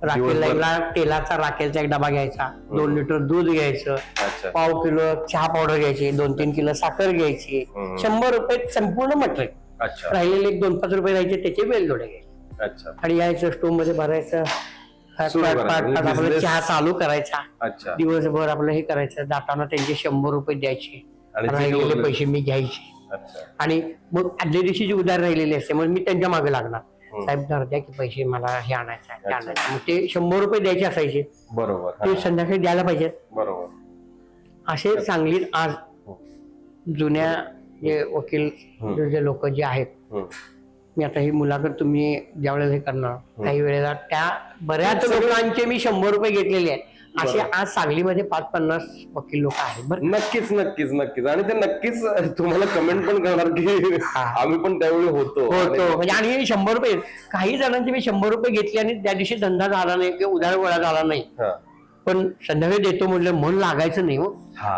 राखेलला तेलाचा राखेलचा एक डबा घ्यायचा. 2 लिटर दूध घ्यायचं. 1/2 किलो चहा पावडर घ्यायची. 2-3 किलो साखर घ्यायची. 100 रुपये संपूर्ण मटेरियल. राहिलेले 2-5 रुपये राहायचे त्याचे वेलदोडे घ्यायचे. आणि यायचं स्टोव मध्ये भरायचं. आपलं चहा चालू करायचा. दिवसभर आपलं हे करायचं. जाताना त्यांचे 100 रुपये द्यायचे. राहिलेले पैसे मी घ्यायचे. आणि मग आदल्या दिवशी जी उधार राहिलेली असते मग मी त्यांच्या मागे लागणार. साहेब द्या की पैसे मला हे आणायचं. मग ते 100 रुपये द्यायचे असायचे. बरोबर. ते संध्याकाळी द्यायला पाहिजे. बरोबर. असे सांगलीत आज जुन्या जे वकील जे लोक जे आहेत, मी आता ही मुलाखत तुम्ही ज्यावेळेला हे करणार काही वेळेला त्या बऱ्याच लोकांचे मी 100 रुपये घेतलेले आहेत. असे आज सांगलीमध्ये 5-50 वकील लोक आहेत. बरं, नक्कीच नक्कीच नक्कीच. आणि ते नक्कीच तुम्हाला कमेंट पण करणार की आम्ही पण त्यावेळी होतो म्हणजे. आणि 100 रुपये काही जणांचे मी 100 रुपये घेतले आणि त्या दिवशी धंदा झाला नाही किंवा उधार गोळा झाला नाही, पण संध्याकाळी देतो म्हटलं मन लागायचं नाही. हो,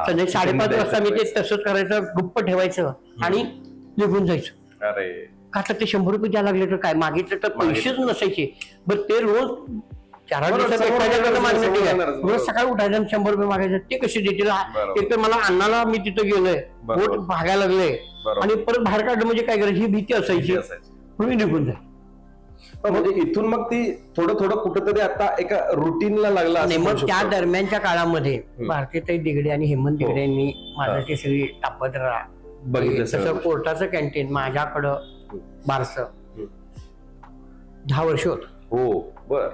संध्याकाळी 5:30 वाजता मी ते तसंच करायचं, गुप्प ठेवायचं आणि निघून जायचं. अरे का तर ते 100 रुपये द्यायला लागले तर काय, मागितलं तर पैसेच नसायचे. बरं, ते रोज 4 दिवसात मागणं ठीक आहे, रोज सकाळी उठायचं आणि 100 रुपये मागायचं, ते कसे देतील. एक तर मला अण्णाला मी तिथं गेलोय, पोट भागायला लागले आणि परत बाहेर काढलं म्हणजे काय करायची ही भीती असायची, म्हणून मी निघून जाईल. म्हणजे इथून मग ती थोडं थोडं कुठेतरी आता एका रुटीनला लागला. मग त्या दरम्यानच्या काळामध्ये भारतीताई दिगडे आणि हेमंत दिगडे यांनी माझं ते सगळी तापत बघितलं. तसं कोर्टाचं कॅन्टीन माझ्याकडं बारसं 10 वर्ष होत. हो, बर.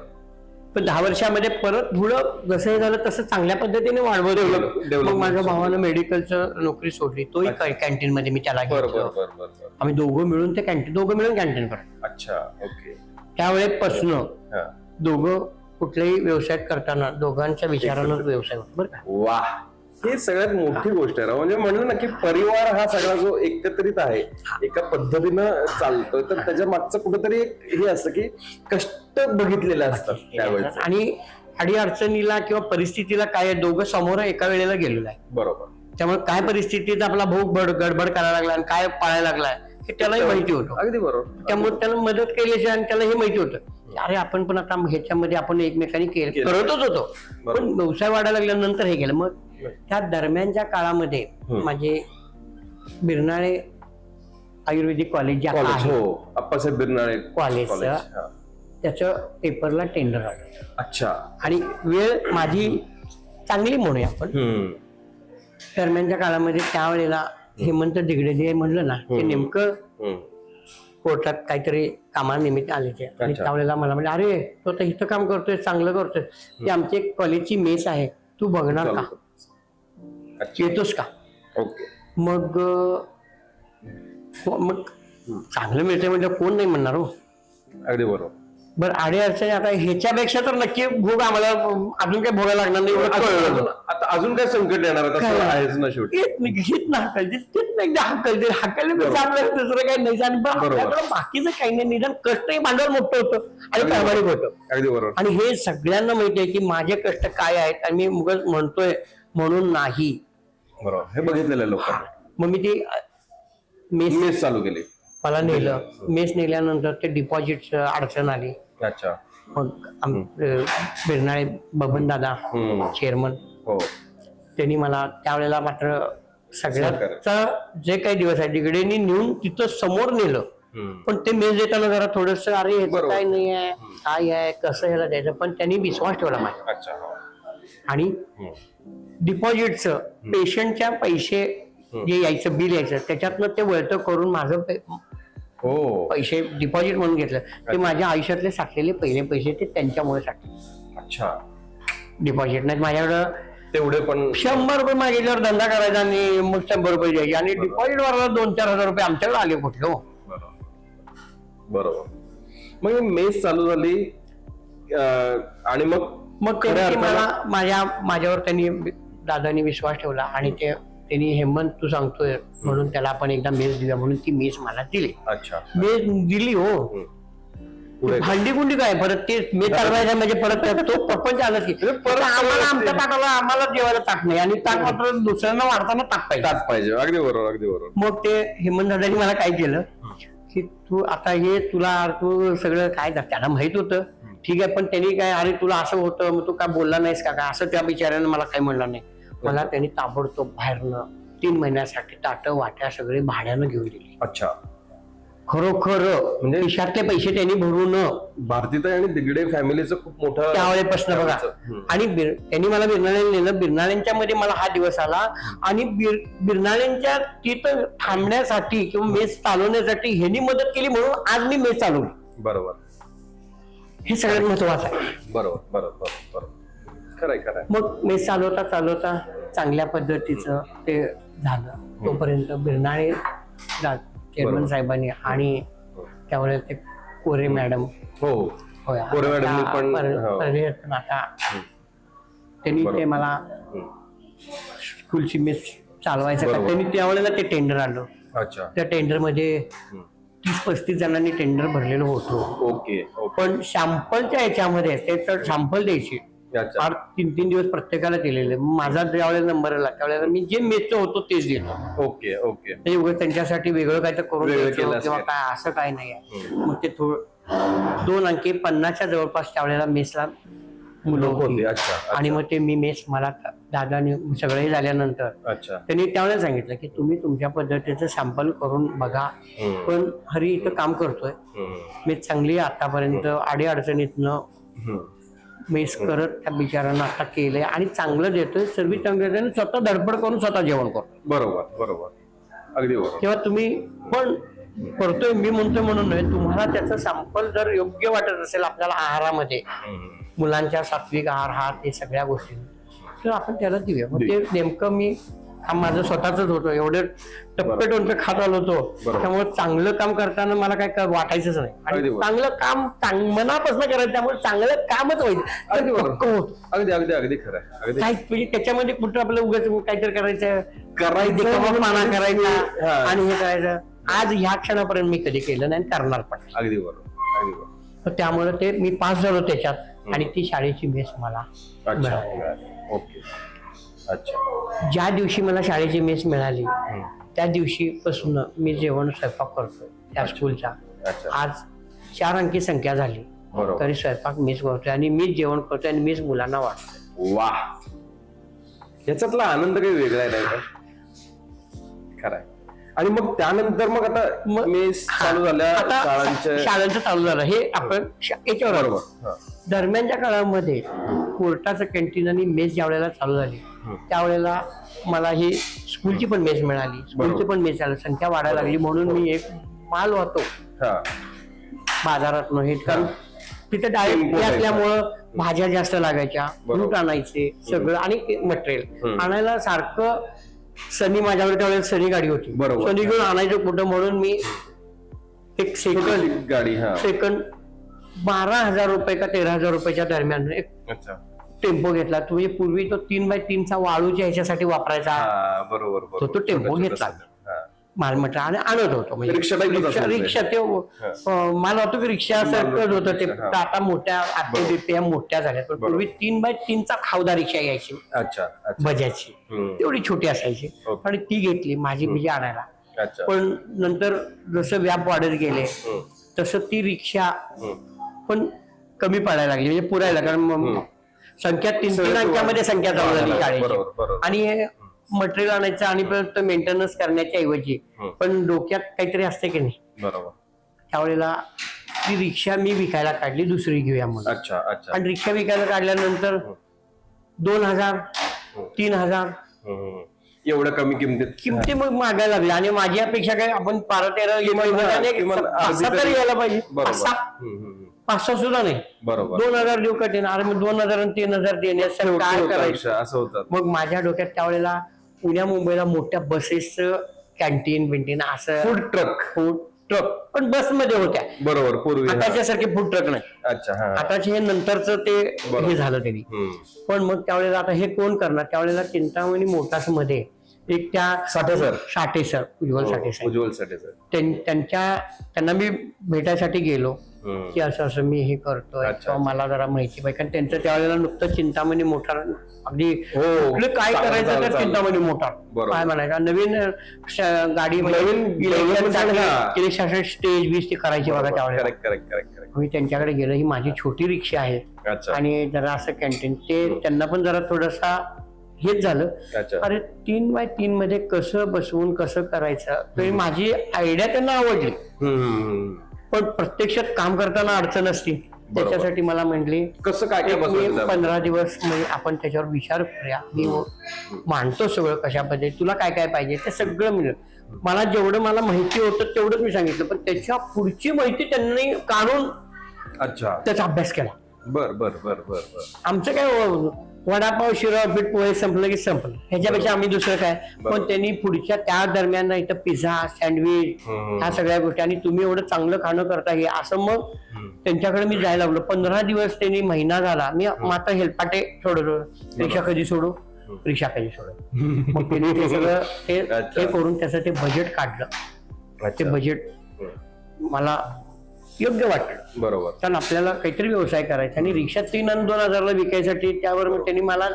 पण 10 वर्षामध्ये परत पुढं जसं हे झालं तसं चांगल्या पद्धतीने वाढवलं. मग माझ्या भावानं मेडिकलचं नोकरी सोडली, तोही कॅन्टीन मध्ये मी त्याला घेतलं. आम्ही दोघं मिळून कॅन्टीन करतो. अच्छा, ओके. त्यावेळेपासून दोघं कुठल्याही व्यवसाय करताना दोघांच्या विचारानं व्यवसाय होतो. बरं का, वा, ही सगळ्यात मोठी गोष्ट आहे. म्हणजे म्हणलं ना की परिवार हा सगळा जो एकत्रित आहे, एका पद्धतीनं चालतोय, तर त्याच्या मागचं कुठेतरी हे असतं की कष्ट बघितलेले असतात त्यावेळेस. आणि अडीअडचणीला किंवा परिस्थितीला काय दोघं समोर एका वेळेला गेलेलं आहे. बरोबर. त्यामुळे काय परिस्थितीत आपला भाऊ गडबड करायला लागला आणि काय पाळायला लागलाय हे त्यालाही माहिती होतं. अगदी बरोबर. त्यामुळे त्याला मदत केली आणि त्याला हे माहिती होतं, अरे आपण पण आता ह्याच्यामध्ये आपण एकमेकांनी करतच होतो, पण व्यवसाय वाढायला लागल्यानंतर हे केलं. मग त्या दरम्यानच्या काळामध्ये माझे बिरनाळे आयुर्वेदिक कॉलेज जे आहे, अप्पासाहेब बिरनाळे कॉलेज, त्याचं पेपरला टेंडर आलं. अच्छा. आणि वेळ माझी चांगली म्हणूया आपण. दरम्यानच्या काळामध्ये त्यावेळेला हेमंत दिगडे जे म्हणलं ना, ते नेमकं कोर्टात काहीतरी कामानिमित्त आले ते. आणि त्यावेळेला मला म्हणजे अरे तो तर इथं काम करतोय, चांगलं करतोय, ती आमची एक कॉलेजची मेस आहे, तू बघणार का, येतोस का. ओके. मग चांगलं मिळतंय म्हणजे कोण नाही म्हणणार. हो, अगदी बरोबर. बरं, अडीअडचणी आता ह्याच्यापेक्षा तर नक्की भोग आम्हाला अजून काही भोगायला लागणार नाही. आता अजून काय संकट येणार आहेच ना शेवटी. आपल्याला दुसरं काही नाही, आपल्याकडे बाकीचं काही नाही, निदान कष्टही भांडवल मोठं होतं आणि प्रामाणिक होतं. अगदी बरोबर. आणि हे सगळ्यांना माहिती आहे की माझे कष्ट काय आहेत आणि मी मुगच म्हणतोय म्हणून नाही. बरोबर, हे बघितलेलं लोकांना. मग मी ती मेस चालू केली, मला नेलं. मेस नेल्यानंतर ते डिपॉझिट अडचण आली. अच्छा. मग बिरनाळे बबन दादा चेअरमन, त्यांनी मला त्यावेळेला मात्र सगळ्याचा जे काही दिवस आहे दिगडेनी नेऊन तिथं समोर नेलं. पण ते मेस देताना जरा थोडस अरे ह्याचं काय नाही आहे, काय आहे, कसं ह्याला द्यायचं, पण त्यांनी विश्वास ठेवला माझ्या. आणि डिपॉझिटचं पेशंटच्या पैसे जे यायचं बिल यायचं त्याच्यातनं ते वळतं करून माझं पैसे डिपॉझिट म्हणून घेतलं. ते माझ्या आयुष्यातले साठलेले पहिले पैसे ते त्यांच्यामुळे साठले. अच्छा. डिपॉझिट नाही माझ्याकडं तेवढे पण 100 रुपये मागितल्यावर धंदा करायचा आणि मग 100 रुपये द्यायचे आणि डिपॉझिट वरला 2-4 हजार रुपये आमच्याकडे आले कुठले. हो, बरोबर. मग मेस चालू झाली आणि मग मला माझ्यावर त्यांनी दादानी विश्वास ठेवला आणि त्यांनी हेमंत तू सांगतोय म्हणून त्याला आपण एकदा मेस दिला म्हणून ती मेस मला दिली. अच्छा. मेस दिली. हो, भांडी कुंडी काय परत ते मेस चालवायचा म्हणजे परत तो प्रपंच आला की परत आम्हाला आमच्या ताटाला आम्हाला जेवायला ताट नाही आणि ताट मात्र दुसऱ्यांना वाढताना ताट पाहिजे. अगदी बरोबर, अगदी बरोबर. मग ते हेमंत दादानी मला काय केलं की तू आता हे तू सगळं काय त्याला माहित होतं, ठीक आहे, पण त्यांनी काय अरे तुला असं होतं मग तू काय बोलला नाहीस का काय असं त्या बिचाऱ्यानं मला काही म्हणलं नाही. मला त्यांनी ताबडतोब बाहेरनं 3 महिन्यासाठी ताटं वाट्या सगळे भाड्यानं घेऊन दिली. अच्छा. खरोखर म्हणजे खिशातले पैसे त्यांनी भरून. भारतीताई आणि दिगडे फॅमिलीचं खूप मोठं त्यावेळेपासून बघा. आणि त्यांनी मला बिरनाळे नेलं. बिरनाळ्यांच्या मध्ये मला हा दिवस आला आणि बिरनाळ्यांच्या तिथं थांबण्यासाठी किंवा मेस चालवण्यासाठी ह्यांनी मदत केली म्हणून आज मी मेस चालवली. बरोबर. हे सगळ्यात महत्वाचं आहे. बरोबर बरोबर बरोबर. खरंय खरंय. मग मेस चालवता चांगल्या पद्धतीचं ते झालं. तोपर्यंत बिरनाळे चेअरमन साहेबांनी आणि त्यावेळेस ते कोरे मॅडम आता त्यांनी ते मला स्कूलची मेस चालवायचं का त्यांनी त्यावेळेला ते टेंडर आलं. त्या टेंडर मध्ये 30-35 जणांनी टेंडर भरलेलं होतं. ओके. पण सॅम्पलच्या याच्यामध्ये ते तर सॅम्पल द्यायची फार 3-3 दिवस प्रत्येकाला दिलेले. माझा ज्यावेळेला नंबर आला त्यावेळेला मी जे मेसचं होतो तेच दिलं. Okay okay. त्यांच्यासाठी वेगळं काय तर करून द्यायचं किंवा काय असं काय नाही आहे. मग ते 2 अंकी 50च्या जवळपास त्यावेळेला मेसला मुलं होती. आणि मग ते मी मेस मला दादाने सगळे झाल्यानंतर त्यांनी त्यावेळेला सांगितलं की तुम्ही तुमच्या पद्धतीचं सॅम्पल करून बघा. पण हरी इथं काम करतोय, मेस चांगली आतापर्यंत अडीअडचणीतनं मेस करत त्या बिचारांना आता केलंय आणि चांगलं देतोय, सर्व्हिस चांगलं देतोय, स्वतः धडपड करून स्वतः जेवण करतो. बरोबर बरोबर, अगदी बरोबर. तेव्हा तुम्ही पण करतोय मी म्हणतोय म्हणून नाही, तुम्हाला त्याचं सॅम्पल जर योग्य वाटत असेल आपल्याला आहारामध्ये, मुलांच्या सात्विक आहार हा ते सगळ्या गोष्टी, तर आपण त्याला देऊया. मग ते नेमकं मी माझं स्वतःच होतं, एवढे टप्पे टोनपे खात आलो होतो, त्यामुळे चांगलं काम करताना मला काय वाटायचंच नाही. आणि चांगलं काम मनापासून करायचं, त्यामुळे चांगलं कामच व्हायचं. अगदी अगदी अगदी खरं. काही म्हणजे त्याच्यामध्ये कुठं आपलं उगाच काहीतरी करायचं माना करायचा आणि हे करायचं. आज ह्या क्षणापर्यंत मी कधी केलं नाही, करणार पण. अगदी बरोबर अगदी बरोबर. त्यामुळे ते मी पास झालो त्याच्यात आणि ती शाळेची मेस मला मिळाली. ओके. अच्छा. ज्या दिवशी मला शाळेची मेस मिळाली त्या दिवशीपासून मी जेवण स्वयंपाक करतोय त्या स्कूलचा. आज 4 अंकी संख्या झाली तरी स्वयंपाक मीच करतोय आणि मीच जेवण करतोय आणि मीच मुलांना वाटतोय. वा, याच्यातला आनंद काही वेगळा आहे नाही का? खरंय. आणि मग त्यानंतर मग आता मेस चालू झाल्या, शाळांचं चालू झालं हे आपण याच्यावर. बरोबर. दरम्यानच्या काळामध्ये कोर्टाचं कॅन्टीन आणि मेस ज्या वेळेला चालू झाली त्यावेळेला मला ही स्कूलची पण मेस मिळाली, स्कूलची पण मेस झाली, संख्या वाढायला लागली. म्हणून मी एक माल वाहतो बाजारात, हे कारण तिथे डायरेक्ट असल्यामुळं भाज्या जास्त लागायच्या, फ्रूट आणायचे सगळं आणि मटेरियल आणायला सारखं. सनी माझ्याकडे त्यावेळेला सनी गाडी होती, सनी घेऊन आणायचं कुठं, म्हणून मी एक सेकंड गाडी 12,000 रुपये का 13,000 रुपयाच्या दरम्यान एक टेम्पो घेतला. तुम्ही पूर्वी तो 3x3चा वाळूच्या ह्याच्यासाठी वापरायचा, बरोबर, तो टेम्पो घेतला मालमटेरियल आणि आणत होतो. म्हणजे रिक्षा ते मला वाटतं की रिक्षा सारखंच होतं ते. आता मोठ्या आता मोठ्या झाल्या, पण पूर्वी 3x3चा खावदा रिक्षा यायची बजाजची, तेवढी छोटी असायची आणि ती घेतली माझी बिजी आणायला. पण नंतर जसं व्याप वाढत गेले तसं ती रिक्षा पण कमी पडायला लागली, म्हणजे पुरायला. कारण संख्या 3 अंकामध्ये संख्या चालू झाली शाळेची आणि मटेरियल आणायचं आणि परत मेंटेनन्स करण्याच्या ऐवजी पण डोक्यात काहीतरी असते की नाही. बरोबर. त्यावेळेला ती रिक्षा मी विकायला काढली, दुसरी घेऊया म्हणून. आणि रिक्षा विकायला काढल्यानंतर 2,000 3,000 एवढं कमी किमती मग मागायला लागल्या. आणि माझी अपेक्षा काय, आपण 12-13 यायला पाहिजे, 5-6 सुद्धा नाही. 2,000 देऊ कठीण. अरे मग 2,000 आणि 3,000 देण्यासाठी काय करायचं असं होतं. मग माझ्या डोक्यात त्यावेळेला पुण्या मुंबईला मोठ्या बसेसचं कॅन्टीन असं फूड ट्रक पण बसमध्ये होत्या. बरोबर. पूर्वी आताच्यासारखे फूड ट्रक नाही. आताचे हे नंतरच ते हे झालं त्यांनी. पण मग त्यावेळेला आता हे कोण करणार, त्यावेळेला चिंतामणी मोटास मध्ये एक त्या साठे सर उज्ज्वल साठे त्यांना मी भेटायसाठी गेलो की असं असं मी हे करतोय, मला जरा माहिती पाहिजे. कारण त्यांचं त्यावेळेला नुकतं चिंतामणी मोटार, अगदी काय करायचं तर चिंतामणी मोटार काय म्हणायचं, नवीन गाडी स्टेज बीज ते करायची बघा. त्यावेळेला मी त्यांच्याकडे गेलो, ही माझी छोटी रिक्षा आहे आणि जरा असं कॅन्टीन, ते त्यांना पण जरा थोडासा हेच झालं. अरे 3x3 मध्ये कसं बसवून कसं करायचं, तरी माझी आयडिया त्यांना आवडली. पण प्रत्यक्षात काम करताना अडचण असती, त्याच्यासाठी मला म्हटली कसं काय 15 दिवस म्हणजे आपण त्याच्यावर विचार करूया, मी मांडतो सगळं कशा पद्धती, तुला काय काय पाहिजे ते सगळं मिळेल. मला जेवढं मला माहिती होतं तेवढंच मी सांगितलं, पण त्याच्या पुढची माहिती त्यांनी काढून त्याचा अभ्यास केला. बर बर बर बर बर. आमचं काय वडापाव शिरा पीठ पोहे संपलं की संपलं, ह्याच्यापेक्षा आम्ही दुसरं काय. पण त्यांनी पुढच्या त्या दरम्यान इथं पिझ्झा, सँडविच, ह्या सगळ्या गोष्टी, आणि तुम्ही एवढं चांगलं खाणं करता हे असं, मग त्यांच्याकडे मी जायला लागलो. 15 दिवस त्यांनी, महिना झाला, मी मात्र हेलपाटे सोडत, रिक्षा कधी सोडू, रिक्षा कधी सोडू. मग त्यांनी ते सगळं ते करून त्याचं ते बजेट काढलं. ते बजेट मला योग्य वाटलं. बरोबर. कारण आपल्याला काहीतरी व्यवसाय करायचा, आणि रिक्षा 3 आणि 2,000ला विकायसाठी त्यावर मग त्यांनी मला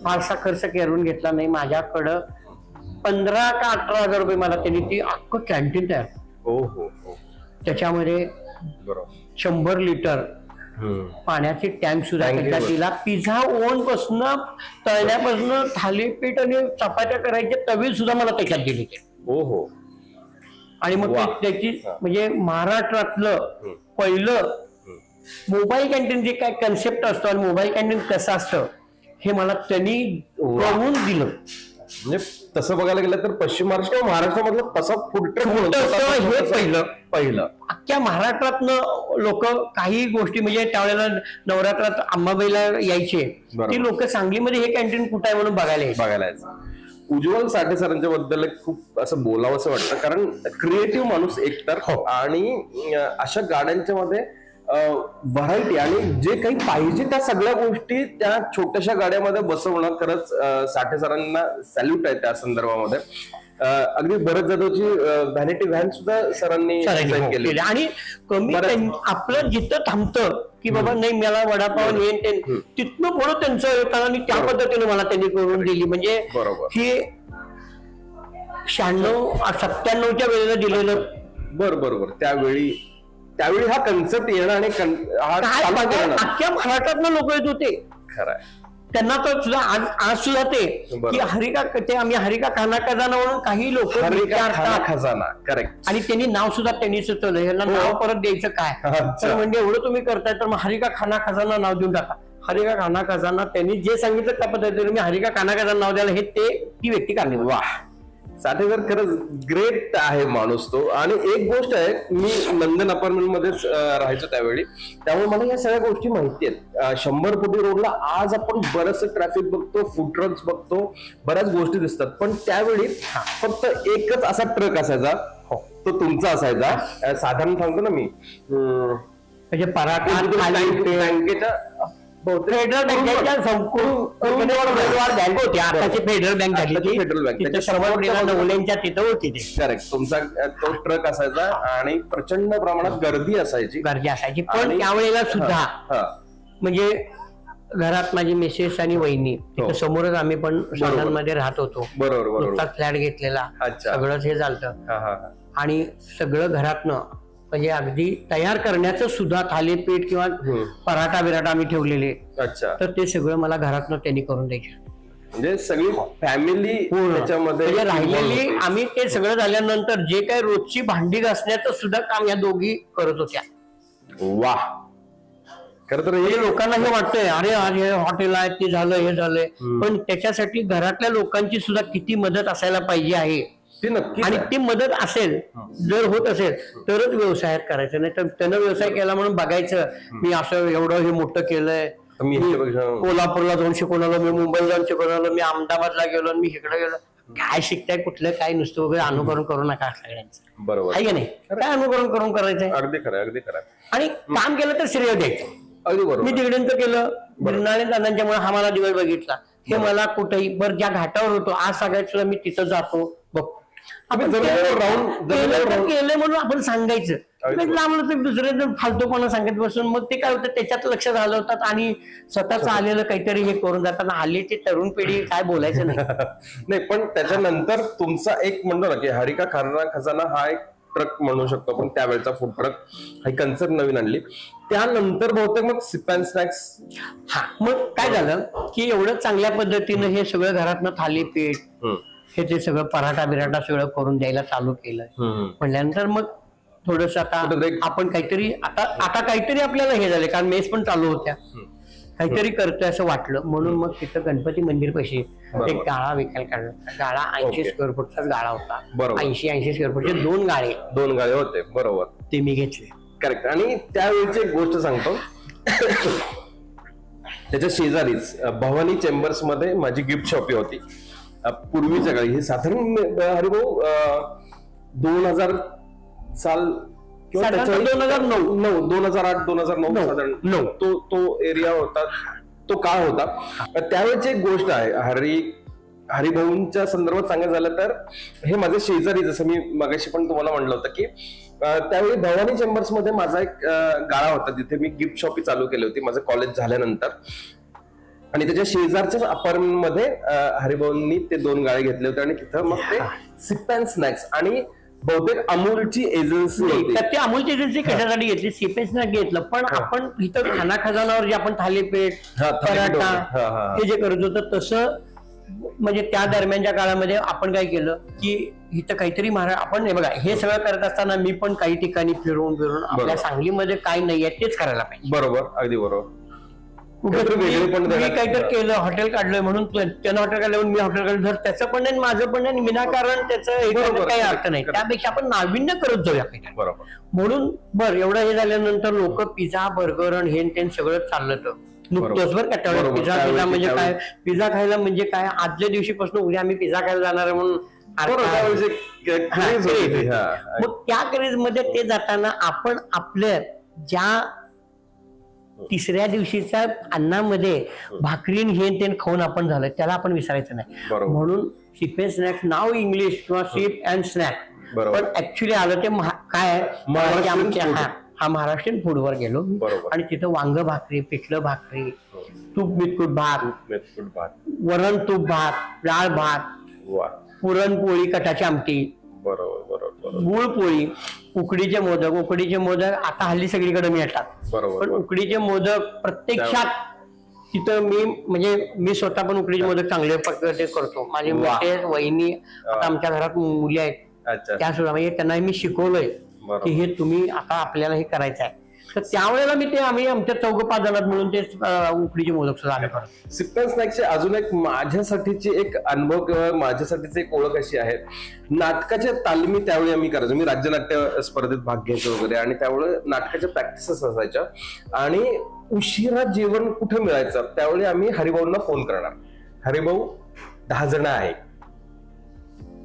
फारसा खर्च करून घेतला नाही. माझ्याकडं 15 का 18,000 रुपये मला त्यांनी ती अख्खं कॅन्टीन तयार. हो हो हो. त्याच्यामध्ये 100 लिटर पाण्याची टँक सुद्धा त्याच्यात दिला. पिझ्झा ओव्हन पासून, तळण्यापासून, थालीपीठ आणि चपात्या करायचे तवे सुद्धा मला त्याच्यात दिले. हो हो. आणि मग त्याची म्हणजे महाराष्ट्रातलं पहिलं मोबाईल कॅन्टीन जे काय कन्सेप्ट असतो आणि मोबाईल कॅन्टीन कसं असतं हे मला त्यांनी कळवून दिलं. म्हणजे तसं बघायला गेलं तर पश्चिम महाराष्ट्र किंवा महाराष्ट्रामधलं तसं फूड ट्रक हे पहिलं अख्ख्या महाराष्ट्रातनं लोक काही गोष्टी, म्हणजे त्यावेळेला नवरात्रात अंबाबाईला यायचे ती लोक सांगलीमध्ये हे कॅन्टीन कुठं आहे म्हणून बघायला यायचं. उज्ज्वल साठे सरांच्या बद्दल खूप असं बोलावं असं वाटतं, कारण क्रिएटिव्ह माणूस एकतर, आणि अशा गाड्यांच्या मध्ये व्हरायटी आणि जे काही पाहिजे त्या सगळ्या गोष्टी त्या छोट्याशा गाड्यामध्ये बसवणं, खरंच साठे सरांना सॅल्यूट आहे त्या संदर्भामध्ये. अगदी भरत जाधवची व्हॅनिटी व्हॅन सुद्धा सरांनी डिझाईन केली, आणि कमी आपलं जिथं थांबतं की बाबा नाही मला वडापाव येईन तिथनं पुढं त्यांचं येतात, आणि त्या पद्धतीने मला त्यांनी करून दिली. म्हणजे हे 96-97च्या वेळेला दिलेलं. बरोबर. त्यावेळी हा कन्सेप्ट येणं आणि अख्ख्या महाराष्ट्रातनं लोक येत होते. खरंय. त्यांना तर सुद्धा आज सुद्धा ते की हरिका, ते आम्ही हरिका खाना खजाना म्हणून काही लोक खजाना, करेक्ट, आणि त्यांनी नाव सुद्धा त्यांनी सुचवलं, ह्याला नाव परत द्यायचं काय, तर म्हणजे एवढं तुम्ही करताय तर मग हरिका खाना खजाना नाव देऊन टाका. हरिका खाना खजाना त्यांनी जे सांगितलं त्या पद्धतीने मी हरिका खाना खजाना नाव द्यायला हे ती व्यक्ती काढली. वाह, साठेकर खरंच ग्रेट आहे माणूस तो. आणि एक गोष्ट आहे, मी नंदन अपार्टमेंट मध्येच राहायचो त्यावेळी, त्यामुळे मला या सगळ्या गोष्टी माहिती आहेत. 100 कोटी रोडला आज आपण बरंच ट्रॅफिक बघतो, फूड ट्रक्स बघतो, बऱ्याच गोष्टी दिसतात, पण त्यावेळी फक्त एकच असा ट्रक असायचा, तो तुमचा असायचा. साधारण सांगतो ना मी, म्हणजे पराठा बँकेच्या फेडरल बँकेच्या संपूर्ण बँक होती, आताची फेडरल बँक झाली, फेडरल बँक नवलेंच्या तिथं होती ते. करेक्ट. तुमचा तो ट्रक असायचा आणि प्रचंड प्रमाणात गर्दी असायची. पण त्यावेळेला सुद्धा म्हणजे घरात माझी मिसेस आणि वहिनी तिथं समोरच, आम्ही पण शहरांमध्ये राहत होतो. बरोबर. फ्लॅट घेतलेला, सगळंच हे झालं, आणि सगळं घरातनं म्हणजे अगदी तयार करण्याचं सुद्धा थालीपीठ किंवा पराठा बिराठा आम्ही ठेवलेले. अच्छा. तर ते सगळं मला घरातनं त्यांनी करून द्यायचे. म्हणजे सगळी फॅमिली त्याच्यामध्ये राहिलेली. आम्ही ते सगळं झाल्यानंतर जे काही रोजची भांडी घासण्याचं सुद्धा काम या दोघी करत होत्या. वाह. खरं तर हे लोकांना हे वाटतंय अरे आज हे हॉटेल आहे, ते झालं, हे झालंय, पण त्याच्यासाठी घरातल्या लोकांची सुद्धा किती मदत असायला पाहिजे आहे. आणि ती मदत असेल, जर होत असेल तरच व्यवसायात करायचं, नाही तर त्यानं व्यवसाय केला म्हणून बघायचं मी असं एवढं हे मोठं केलंय, मी कोल्हापूरला जाऊन शिकवून आलो, मी मुंबईला जाऊन शिकवून आलो, मी अहमदाबादला गेलो, मी इकडे गेलो. काय शिकताय, कुठलं काय, नुसतं वगैरे अनुकरण करू नका सगळ्यांचं. बरोबर आहे का नाही? काय अनुकरण करून करायचंय. अगदी खरं, अगदी खरं. आणि काम केलं तर श्रेय द्यायचं. अगदी बरोबर. मी तिकडेंच केलं, बिरनाळे दादांच्यामुळे हा मला दिवस बघितला, हे मला कुठेही बरं ज्या घाटावर होतो आज सगळ्यात सुद्धा मी तिथं जातो बघ. आपण केलंय म्हणून आपण सांगायचं, दुसरे फालतूपणा सांगत बसून मग ते काय होतं, त्याच्यात लक्ष घालवतात आणि स्वतःच आलेलं काहीतरी हे करून जातात. हल्लीची तरुण पिढी काय बोलायचं नाही. पण त्याच्यानंतर तुमचा एक म्हणतो ना की हरिका खाना खजाना हा एक ट्रक म्हणू शकतो आपण, त्यावेळेचा फूड ट्रक ही कन्सेप्ट नवीन आणली. त्यानंतर बहुतेक मग सिप अँड स्नॅक्स. हा, मग काय झालं की एवढं चांगल्या पद्धतीनं हे सगळं घरातनं थालीपीठ हे ते सगळं पराठा बिराठा सगळं करून द्यायला चालू केलं. म्हणल्यानंतर मग थोडस आता आपण काहीतरी आता काहीतरी आपल्याला हे झालं, कारण मेस पण चालू होत्या, काहीतरी करतोय असं वाटलं, म्हणून मग तिथं गणपती मंदिर पाशी एक गाळा विकायला काढला. गाळा 80 स्क्वेअर फूटचाच गाळा होता. 80 स्क्वेअर फूटचे दोन गाळे होते. बरोबर. ते मी घेतले. करेक्ट. आणि त्यावेळीची एक गोष्ट सांगतो, त्याच्या शेजारीच भवानी चेंबर्स मध्ये माझी गिफ्ट शॉपी होती पूर्वीच्या काळी. हे साधारण हरिभाऊ 2000 साल किंवा 2009 2008 2009 साधारण तो एरिया होता, तो काळ होता. त्यावेळेची एक गोष्ट आहे हरिभाऊंच्या संदर्भात सांगायचं झालं तर हे माझे शेजारी, जसं मी मगाशी पण तुम्हाला म्हणलं होतं की त्यावेळी भवानी चेंबर्स मध्ये माझा एक गाळा होता जिथे मी गिफ्ट शॉपी चालू केली होती माझं कॉलेज झाल्यानंतर. आणि त्याच्या शेजारच्याच अपार्टमेंट मध्ये हरिभाऊंनी ते 2 गाळे घेतले होते आणि तिथं मग ते सिप अँड स्नॅक्स आणि बहुतेक अमूलची एजन्सी होती. तर ती अमूलची एजन्सी कशासाठी घेतली? सीपेस ना घेतलं, पण आपण इथं खाना खजानावर जे आपण थालीपीठ पराठा हे जे करत होतं तसं म्हणजे त्या दरम्यानच्या काळामध्ये आपण काय केलं की इथं काहीतरी आपण हे बघा हे सगळं करत असताना मी पण काही ठिकाणी फिरून आपल्या सांगलीमध्ये काय नाहीये तेच करायला पाहिजे. बरोबर, अगदी बरोबर. मी काहीतरी केलं, हॉटेल काढलंय म्हणून त्यानं हॉटेल काढलं मी हॉटेल काढलं, तर त्याचं पण नाही माझं पण नाही, विनाकारण त्याचं काही अर्थ नाही. त्यापेक्षा आपण नाविन्य करत जाऊया काही. म्हणून एवढं हे झाल्यानंतर लोक पिझ्झा बर्गर आणि हे ते सगळं चाललं नुकतंच बरं का. पिझ्झा म्हणजे काय, पिझ्झा खायला म्हणजे काय, आदल्या दिवशीपासून उद्या आम्ही पिझ्झा खायला जाणार आहे म्हणून मग त्या क्रेज मध्ये ते जाताना आपण आपल्या ज्या तिसऱ्या दिवशीच्या अन्नामध्ये भाकरीन हे ते खाऊन आपण झालं त्याला आपण विसरायचं नाही. म्हणून सिप अँड स्नॅक्स नाव इंग्लिश किंवा सिप अँड स्नॅक, पण ऍक्च्युली आलं ते काय हा महाराष्ट्रीयन फूडवर गेलो आणि तिथं वांग भाकरी, पिठलं भाकरी, तूप मितकूट भात, वरण तूप भात, डाळ भात, पुरणपोळी, कटाची आमटी, गुळ पोळी, उकडीचे मोदक आता हल्ली सगळीकडे मिळतात, पण उकडीचे मोदक प्रत्यक्षात तिथं मी स्वतः पण उकडीचे मोदक चांगले प्रकारे करतो. माझे मोठे वहिनी, आता आमच्या घरात मुली आहेत त्या सुद्धा, म्हणजे त्यांना मी शिकवलंय की हे तुम्ही आता आपल्याला हे करायचं आहे. तर त्यावेळेला आम्ही आमच्या 4-5 जणात मिळून ते उकडीचे मोदक सुद्धा आम्ही करतो. सिप अँड स्नॅक्सची अजून एक माझ्यासाठीची एक अनुभव किंवा माझ्यासाठीची एक ओळख अशी आहे, नाटकाच्या तालमी त्यावेळी आम्ही करायचो. मी राज्यनाट्य स्पर्धेत भाग घ्यायचो वगैरे आणि त्यावेळी नाटकाच्या प्रॅक्टिसेस असायच्या आणि उशिरा जेवण कुठे मिळायचं त्यावेळी आम्ही हरिभाऊंना फोन करणार, हरिभाऊ 10 जण आहे.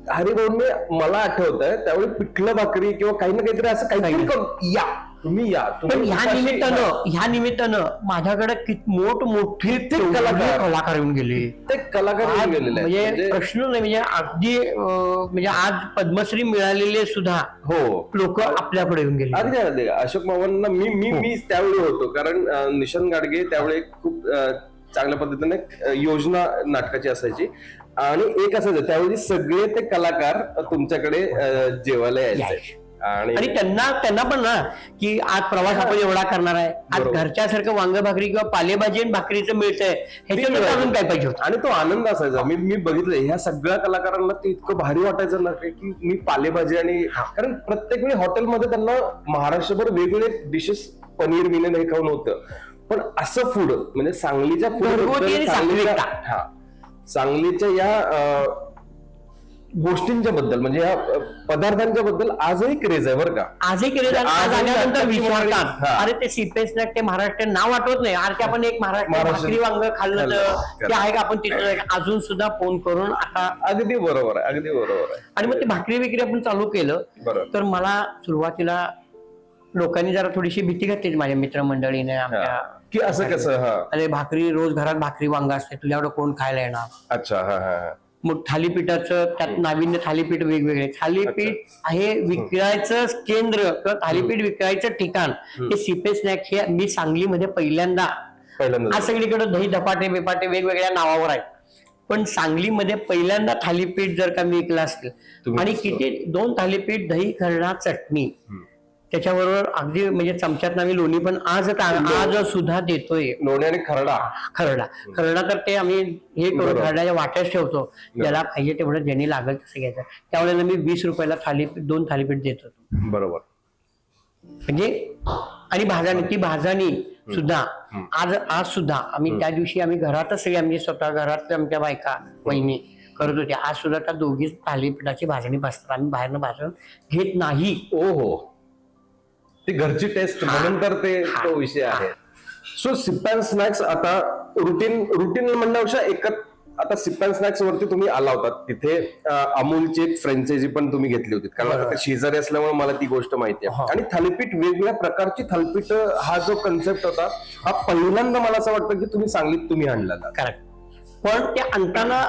हरिभाऊंनी मला आठवतंय त्यावेळी पिठलं भाकरी किंवा काही ना काहीतरी असं काहीतरी करून या तुम्ही या. पण ह्या निमित्तानं माझ्याकडे मोठे कलाकार येऊन गेले. ते कलाकार येऊन गेलेले म्हणजे प्रश्न नाही, म्हणजे अगदी म्हणजे आज पद्मश्री मिळालेले सुद्धा लोक आपल्याकडे येऊन गेले. अगदी अशोक मामांना मी त्यावेळी होतो, कारण निशांत गाडगे त्यावेळी खूप चांगल्या पद्धतीने योजना नाटकाची असायची आणि एक असायचं त्यावेळी सगळे ते कलाकार तुमच्याकडे जेवायला यायचे आणि त्यांना पण ना की आज प्रवास आपण एवढा करणार आहे, आज घरच्यासारखं वांग भाकरी किंवा पालेभाजी आणि भाकरीचं मिळतंय ह्याच्यावर अजून काय पाहिजे होतं. आणि तो आनंद असायचा. मी बघितलं ह्या सगळ्या कलाकारांना ते इतकं भारी वाटायचं ना की मी पालेभाजी आणि कारण प्रत्येक वेळी हॉटेलमध्ये त्यांना महाराष्ट्रभर वेगवेगळे डिशेस पनीर बिनीर हे खाऊन होतं, पण असं फूड म्हणजे सांगलीच्या सांगलीच्या या गोष्टींच्या बद्दल म्हणजे या पदार्थांच्या बद्दल आजही क्रेज आहे बरं का. आजही क्रेज आल्यानंतर विचारतात अरे ते सिप अँड स्नॅक्स ते महाराष्ट्र नाव आठवत नाही, अरे आपण एक भाकरी वांग खाल्लं तर ते आहे का आपण तिथं अजून सुद्धा फोन करून आता. अगदी बरोबर आहे, अगदी बरोबर आहे. आणि मग ते भाकरी विक्री आपण चालू केलं तर मला सुरुवातीला लोकांनी जरा थोडीशी भीती घातली माझ्या मित्रमंडळीने आमच्या की असं कसं अरे भाकरी रोज घरात भाकरी वांग असते तुझ्याकडे कोण खायला येणार. अच्छा. मग थालीपीठाचं त्यात नाविन्य थालीपीठ वेगवेगळे थालीपीठ हे विकायचं केंद्र किंवा थालीपीठ विकायचं ठिकाण हे सिप अँड स्नॅक्स हे मी सांगलीमध्ये पहिल्यांदा आज सगळीकडे दही धपाटे बिपाटे वेगवेगळ्या नावावर आहेत, पण सांगलीमध्ये पहिल्यांदा थालीपीठ जर का मी विकलं असतील आणि किती 2 थालीपीठ दही खरडा चटणी त्याच्याबरोबर अगदी म्हणजे चमच्यात आम्ही लोणी पण आज सुद्धा देतोय. लोणी आणि खरडा तर ते आम्ही हे करून खरड्याच्या वाट्याच ठेवतो, ज्याला पाहिजे तेवढं ज्यांनी लागेल तसं घ्यायचं. त्यावेळेला मी 20 रुपयाला 2 थालीपीठ देत होतो. बरोबर. म्हणजे आणि ती भाजणी सुद्धा आज सुद्धा आम्ही त्या दिवशी आम्ही घरातच सगळे आम्ही स्वतः घरात आमच्या बायका वहिनी करत होत्या. आज सुद्धा त्या दोघी थालीपीठाची भाजणी भाजतात, आम्ही बाहेरनं भाजून घेत नाही. ती घरची टेस्ट म्हणून तर ते तो विषय आहे. सो सिप अँड स्नॅक्स आता रुटीन म्हणण्यापेक्षा एकच, आता सिप अँड स्नॅक्स वरती तुम्ही आला होता, तिथे अमूलची एक फ्रँचायझी पण तुम्ही घेतली होती, कारण आता शेजारी असल्यामुळे मला ती गोष्ट माहिती आहे. आणि थालीपीठ, वेगवेगळ्या प्रकारची थालीपीठ, हा जो कन्सेप्ट होता हा पहिल्यांदा मला असं वाटतं की तुम्ही सांगलीत तुम्ही आणला. करेक्ट. पण ते आणताना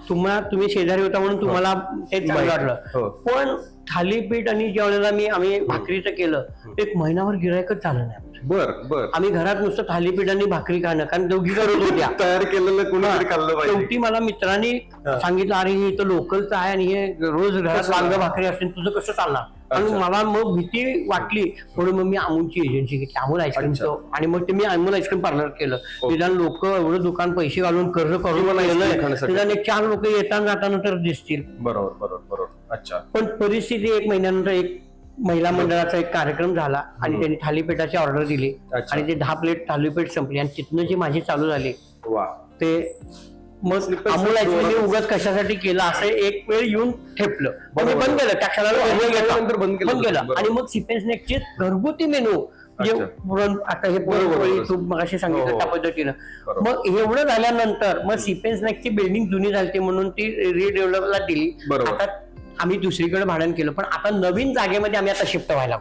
तुम्ही शेजारी होता म्हणून तुम्हाला ते चांगलं वाटलं. पण थालीपीठ आणि ज्यावेळेला आम्ही भाकरीचं केलं, एक महिनाभर गिरायकच झालं नाही. बर. आम्ही घरात नुसतं थालीपीठ आणि भाकरी खाणं, कारण दोघी करत होत्या. तयार केलेलं कुणीतरी खाल्लं पाहिजे. शेवटी मला मित्रांनी सांगितलं, अरे हे तर लोकलचं आहे आणि हे रोज घरात वांग भाकरी असते, तुझं कसं चालणार. आणि मला मग भीती वाटली म्हणून मग मी अमूलची एजन्सी घेतली, अमूल आईस्क्रीमचं. आणि मग ते मी अमूल आईस्क्रीम पार्लर केलं. निदान लोक एवढं दुकान पैसे घालून कर्ज करून निदान 4 लोक येताना जाताना तर दिसतील. बरोबर. अच्छा. पण परिस्थिती 1 महिन्यानंतर एक महिला मंडळाचा एक कार्यक्रम झाला आणि त्यांनी थालीपीठाची ऑर्डर दिली आणि ते 10 प्लेट थालीपीठ संपली आणि तिथनं जी माझी चालू झाली ते मग अमूल आईस्क्रीम उगाच कशासाठी केलं असं एक वेळ येऊन ठेपलं. बंद केलं त्या क्षणाला, बंद केलं. आणि मग सिप अँड स्नॅक्सचे घरगुती मेनू, आता हे पुरणपोळी तूप मगाशी सांगितलं त्या पद्धतीनं. मग एवढं झाल्यानंतर मग सिप अँड स्नॅक्सची बिल्डिंग जुनी झाली म्हणून ती रिडेव्हलपला दिली. आता आम्ही दुसरीकडे भाडण केलं, पण आता नवीन जागेमध्ये आम्ही आता शिफ्ट व्हायला.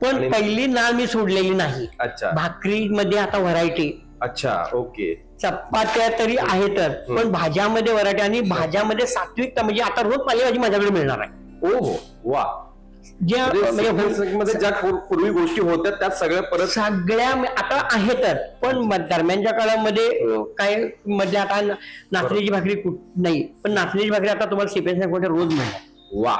पण पहिली नाळ मी सोडलेली नाही. भाकरीमध्ये आता व्हरायटी. अच्छा. ओके. चपात्या तरी आहेतच, पण भाज्यामध्ये व्हरायटी आणि भाज्यामध्ये सात्विकता, म्हणजे आता रोज पालेभाजी माझ्याकडे मिळणार आहे. ओहो. वा. ज्या ज्या पूर्वी गोष्टी होत्या त्या सगळ्या आता आहेतच, पण दरम्यानच्या काळामध्ये काय म्हणजे आता नाचणीची भाकरी नाही, पण नाचणीची भाकरी आता तुम्हाला सिप अँड स्नॅक्स रोज मिळणार. वा.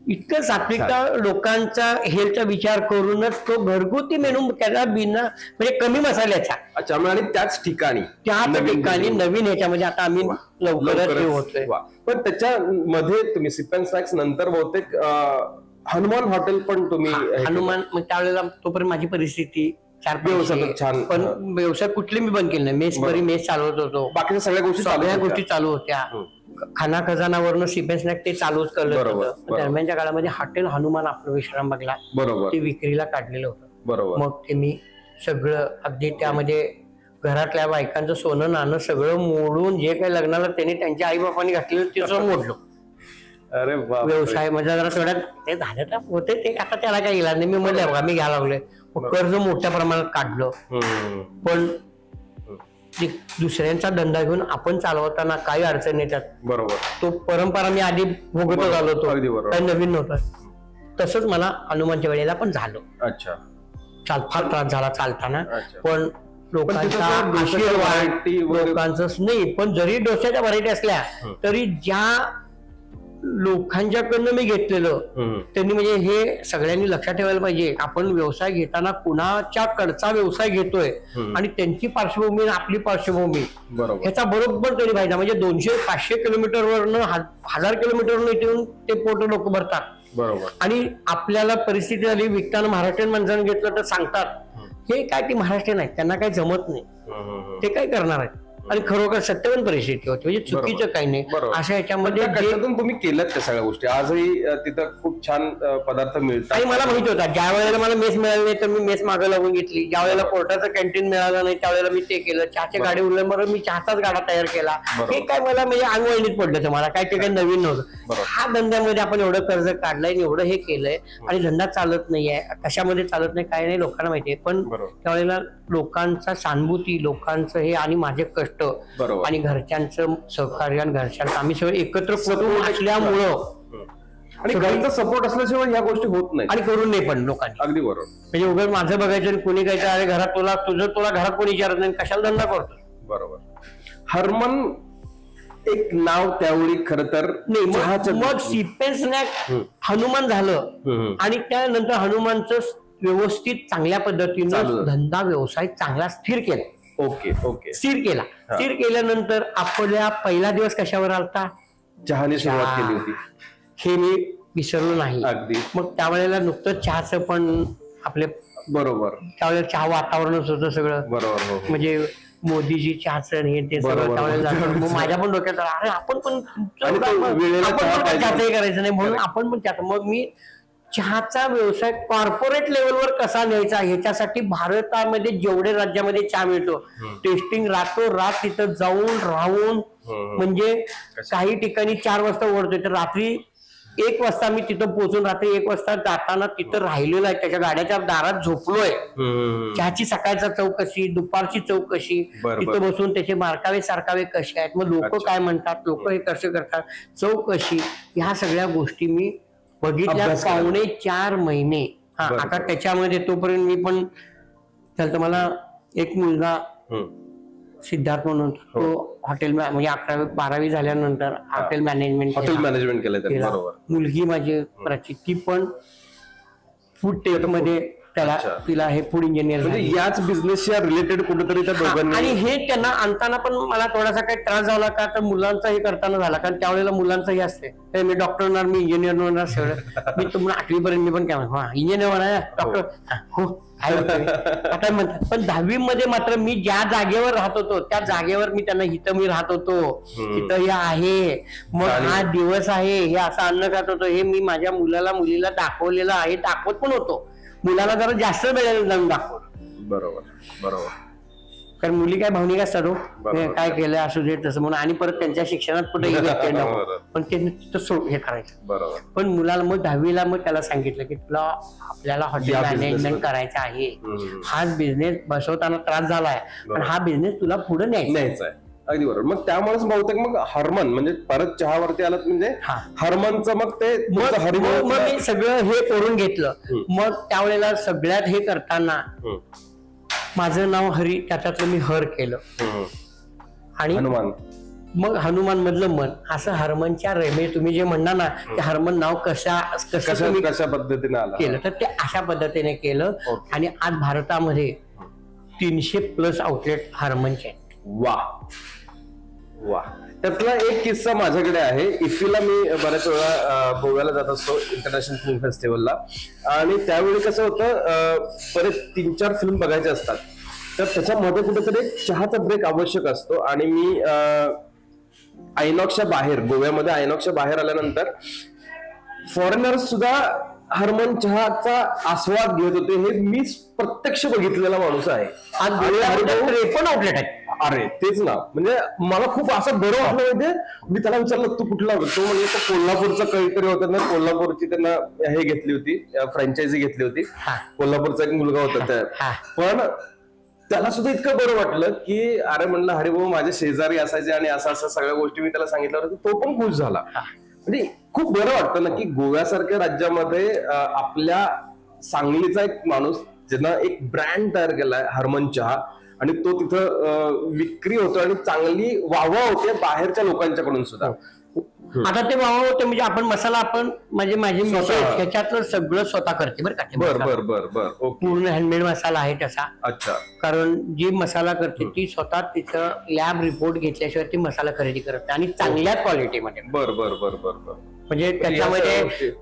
इतकं सात्विकता, लोकांचा हेल्थचा विचार करूनच तो घरगुती मेनू त्याला बिना म्हणजे कमी मसाल्याचा. अच्छा. आणि त्याच ठिकाणी नवीन ह्याच्यामध्ये आता आम्ही लवकरच होतोय. पण त्याच्यामध्ये तुम्ही सिप अँड स्नॅक्स नंतर बहुतेक हनुमान हॉटेल पण तुम्ही हनुमान, मग त्यावेळेला तोपर्यंत माझी परिस्थिती छान, पण व्यवसाय कुठले मी बंद केले नाही. मेस चालवत होतो, बाकीच्या सगळ्या गोष्टी चालू होत्या. खाना खजानावरनं सिप अँड स्नॅक्स ते चालूच करत होतं. दरम्यानच्या काळामध्ये हॉटेल हनुमान आपलं विश्रामबागला ते विक्रीला काढलेलं होतं. मग ते मी सगळं अगदी त्यामध्ये घरातल्या बायकांचं सोनं नाणं सगळं मोडून जे काही लग्नाला त्यांनी त्यांच्या आई बापांनी घातलेलं ते सगळं मोडलं. अरे व्यवसाय म्हणजे जरा थोड्या ते झालं होते ते, आता त्याला काही इलाज नाही. मी म्हणले बघा मी घ्यायला लागलोय, कर्ज मोठ्या प्रमाणात काढलं. पण दुसऱ्यांचा धंदा घेऊन आपण चालवताना काही अडचण येतात. बरोबर. तो परंपरा मी आधी भोगतच आलो होतो, काही नवीन नव्हतं. तसंच मला हनुमानच्या वेळेला पण झालं. अच्छा. फार त्रास झाला चालताना, पण लोकांचा आशीर्वाद, लोकांचं नाही. पण जरी डोश्याच्या व्हरायटी असल्या तरी ज्या लोकांच्याकडनं मी घेतलेलं त्यांनी, म्हणजे हे सगळ्यांनी लक्षात ठेवायला पाहिजे, आपण व्यवसाय घेताना कुणाच्या कडचा व्यवसाय घेतोय आणि त्यांची पार्श्वभूमी आपली पार्श्वभूमी ह्याचा बरोबर तरी पाहिजे. म्हणजे 200-500 किलोमीटरवरनं 1000 किलोमीटरवरून इथून ते पोट लोक भरतात. बरोबर. आणि आपल्याला परिस्थिती झाली विकताना महाराष्ट्रीयन माणसानं घेतलं तर सांगतात हे काय ते महाराष्ट्रीयन आहेत, त्यांना काही जमत नाही, ते काय करणार आहेत. आणि खरोखर सत्यवान परिस्थिती होती, म्हणजे चुकीचं काही नाही. अशा ह्याच्यामध्ये तुम्ही केलं त्या सगळ्या गोष्टी, आजही तिथं खूप छान पदार्थ मिळतात. आणि मला माहिती होता ज्या वेळेला मला मेस मिळाली नाही तर मी मेस मागं लागून घेतली. ज्या वेळेला कोर्टाचं कॅन्टीन मिळालं नाही त्यावेळेला मी ते केलं. चहाच्या गाडी उरल्यावर मी चहाचाच गाडा तयार केला. हे काय मला म्हणजे अंगवळणीत पडलं, मला काय ते काही नवीन नव्हतं. हा धंद्यामध्ये आपण एवढं कर्ज काढलंय, एवढं हे केलंय आणि धंदा चालत नाहीये, कशामध्ये चालत नाही काय नाही लोकांना माहितीये. पण त्यावेळेला लोकांचा सहानुभूती, लोकांचं हे आणि माझे कष्ट आणि घरच्यांचं सहकार्य आणि घरच्यांचं आम्ही सगळं एकत्र कुटुंब असल्यामुळं आणि घरचा सपोर्ट असल्याशिवाय या गोष्टी होत नाही आणि करून नाही पण लोकांनी. अगदी बरोबर. म्हणजे उगाच माझं बघायचं आणि कोणी काय अरे घरात तुला घरात कोणी विचारत नाही, कशाला धंदा करतो. बरोबर. हरमन एक नाव त्यावेळी खरं तर नाही. मग सिप अँड स्नॅक्स हनुमान झालं आणि त्यानंतर हनुमानचं व्यवस्थित चांगल्या पद्धतीनं धंदा व्यवसाय चांगला स्थिर केला. ओके. स्थिर केल्यानंतर आपल्या पहिला दिवस कशावर आलता? चहाने सुरुवात केली होती, हे मी विसरलो नाही. अगदी. मग त्यावेळेला नुकतं चहाचं पण आपले बरोबर त्यावेळेला चहा वातावरणच होतं सगळं. बरोबर. म्हणजे मोदीजी चहाचं हे ते सगळं त्यावेळेला माझ्या पण डोक्यात अरे आपण पण चहाही करायचं नाही म्हणून आपण पण चहा. मग मी चहाचा व्यवसाय कॉर्पोरेट लेवलवर कसा न्यायचा ह्याच्यासाठी भारतामध्ये जेवढे राज्यामध्ये चहा मिळतो टेस्टिंग रातोरात तिथं जाऊन राहून, म्हणजे काही ठिकाणी 4 वाजता उघडतोय तर रात्री 1 वाजता मी तिथं पोहोचून रात्री 1 वाजता जाताना तिथं राहिलेलो आहे, त्याच्या गाड्याच्या दारात झोपलोय. चहाची सकाळचा चौकशी, दुपारची चौकशी, तिथं बसून त्याचे मार्कावे सारकावे कसे आहेत, मग लोक काय म्हणतात, लोक हे कसे करतात, चौकशी, ह्या सगळ्या गोष्टी मी बघितल्या 4.5 महिने. आता त्याच्यामध्ये तोपर्यंत मी पण तर मला एक मुलगा सिद्धार्थ म्हणून, तो हॉटेल म्हणजे 11वी-12वी झाल्यानंतर हॉटेल मॅनेजमेंट केलं. मुलगी माझी प्राची, ती पण फूड टेक मध्ये तिला हे फूड इंजिनियर याच बिझनेसच्या रिलेटेड कुठेतरी त्या दोघांनी. आणि हे त्यांना आणताना पण मला थोडासा काही त्रास झाला का तर मुलांचा हे करताना झाला, कारण त्यावेळेला मुलांचं हे असते मी डॉक्टर होणार, मी इंजिनियर होणार, सगळं मी तुम्हाला 8वी पर्यंत मी पण काय म्हणतो इंजिनियर होणार, डॉक्टर हो आता म्हणतात. पण 10वी मध्ये मात्र मी ज्या जागेवर राहत होतो त्या जागेवर मी त्यांना इथं मी राहत होतो, इथं हे आहे, मग हा दिवस आहे, हे असं अन्न खात होतो, हे मी माझ्या मुलीला दाखवलेलं आहे, दाखवत पण होतो. मुलाला जरा जास्त वेळेला जाऊन दाखवलं. बरोबर. कारण मुली काय भावनिक असतात हो, काय केलं असू दे तसं म्हणून, आणि परत त्यांच्या शिक्षणात कुठे पण ते हे करायचं. बरोबर. पण मुलाला मग 10वीला मग त्याला सांगितलं की तुला आपल्याला हॉटेल मॅनेजमेंट करायचं आहे, हाच बिझनेस बसवताना त्रास झालाय, पण हा बिझनेस तुला पुढे न्यायचा आहे. अगदी बरोबर. मग त्यामुळेच बहुतेक मग हरमन म्हणजे परत चहावरती आलात म्हणजे हरमनचं मग ते मग मी सगळं हे करून घेतलं. मग त्यावेळेला सगळ्यात हे करताना माझं नाव हरी, त्याच्यातलं मी हर केलं, आणि हनुमान, मग हनुमान मधलं मन, असं हरमनच्या रेमे तुम्ही जे म्हणणार ना ते हरमन नाव कशा पद्धतीने आलं केलं तर ते अशा पद्धतीने केलं. आणि आज भारतामध्ये 300+ आउटलेट हरमनचे आहेत. वा. त्यातला एक किस्सा माझ्याकडे आहे. इफ्फीला मी बऱ्याच वेळा गोव्याला जात असतो इंटरनॅशनल फिल्म फेस्टिवलला, आणि त्यावेळी कसं होतं बरेच 3-4 फिल्म बघायचे असतात, तर त्याच्यामध्ये कुठेतरी चहाचा ब्रेक आवश्यक असतो. आणि मी आयनॉक्सच्या बाहेर, गोव्यामध्ये आयनॉक्सच्या बाहेर आल्यानंतर फॉरेनर्स सुद्धा हरमन चहाचा आस्वाद घेत होते. हे मी प्रत्यक्ष बघितलेला माणूस आहे. आज पण आउटलेट आहे. अरे तेच ना, म्हणजे मला खूप असं बरं वाटलं. माहितीये, मी त्याला विचारलं तू कुठला होता, तो म्हणजे कोल्हापूरचा काहीतरी होता ना, कोल्हापूरची त्यांना हे घेतली होती, फ्रँचायझी घेतली होती, कोल्हापूरचा एक मुलगा होता त्या. पण त्याला सुद्धा इतकं बरं वाटलं की अरे म्हणलं हरिभाऊ माझे शेजारी असायचे आणि असं असं सगळ्या गोष्टी मी त्याला सांगितलं होतं, तो पण खुश झाला. म्हणजे खूप बरं वाटतं ना की गोव्यासारख्या राज्यामध्ये आपल्या सांगलीचा एक माणूस ज्यांना एक ब्रँड तयार केलाय हरमन चहा, आणि तो तिथं विक्री होतो आणि चांगली वाहवा होते बाहेरच्या लोकांच्याकडून सुद्धा. आता ते वाहवा होते म्हणजे आपण मसाला आपण म्हणजे माझी ह्याच्यातलं सगळं स्वतः करते बरं का. बर. पूर्ण हँडमेड मसाला आहे त्याचा. अच्छा. कारण जी मसाला करते ती स्वतः तिथं लॅब रिपोर्ट घेतल्याशिवाय ती मसाला खरेदी करते, आणि चांगल्या क्वालिटीमध्ये. बर. म्हणजे त्याच्यामध्ये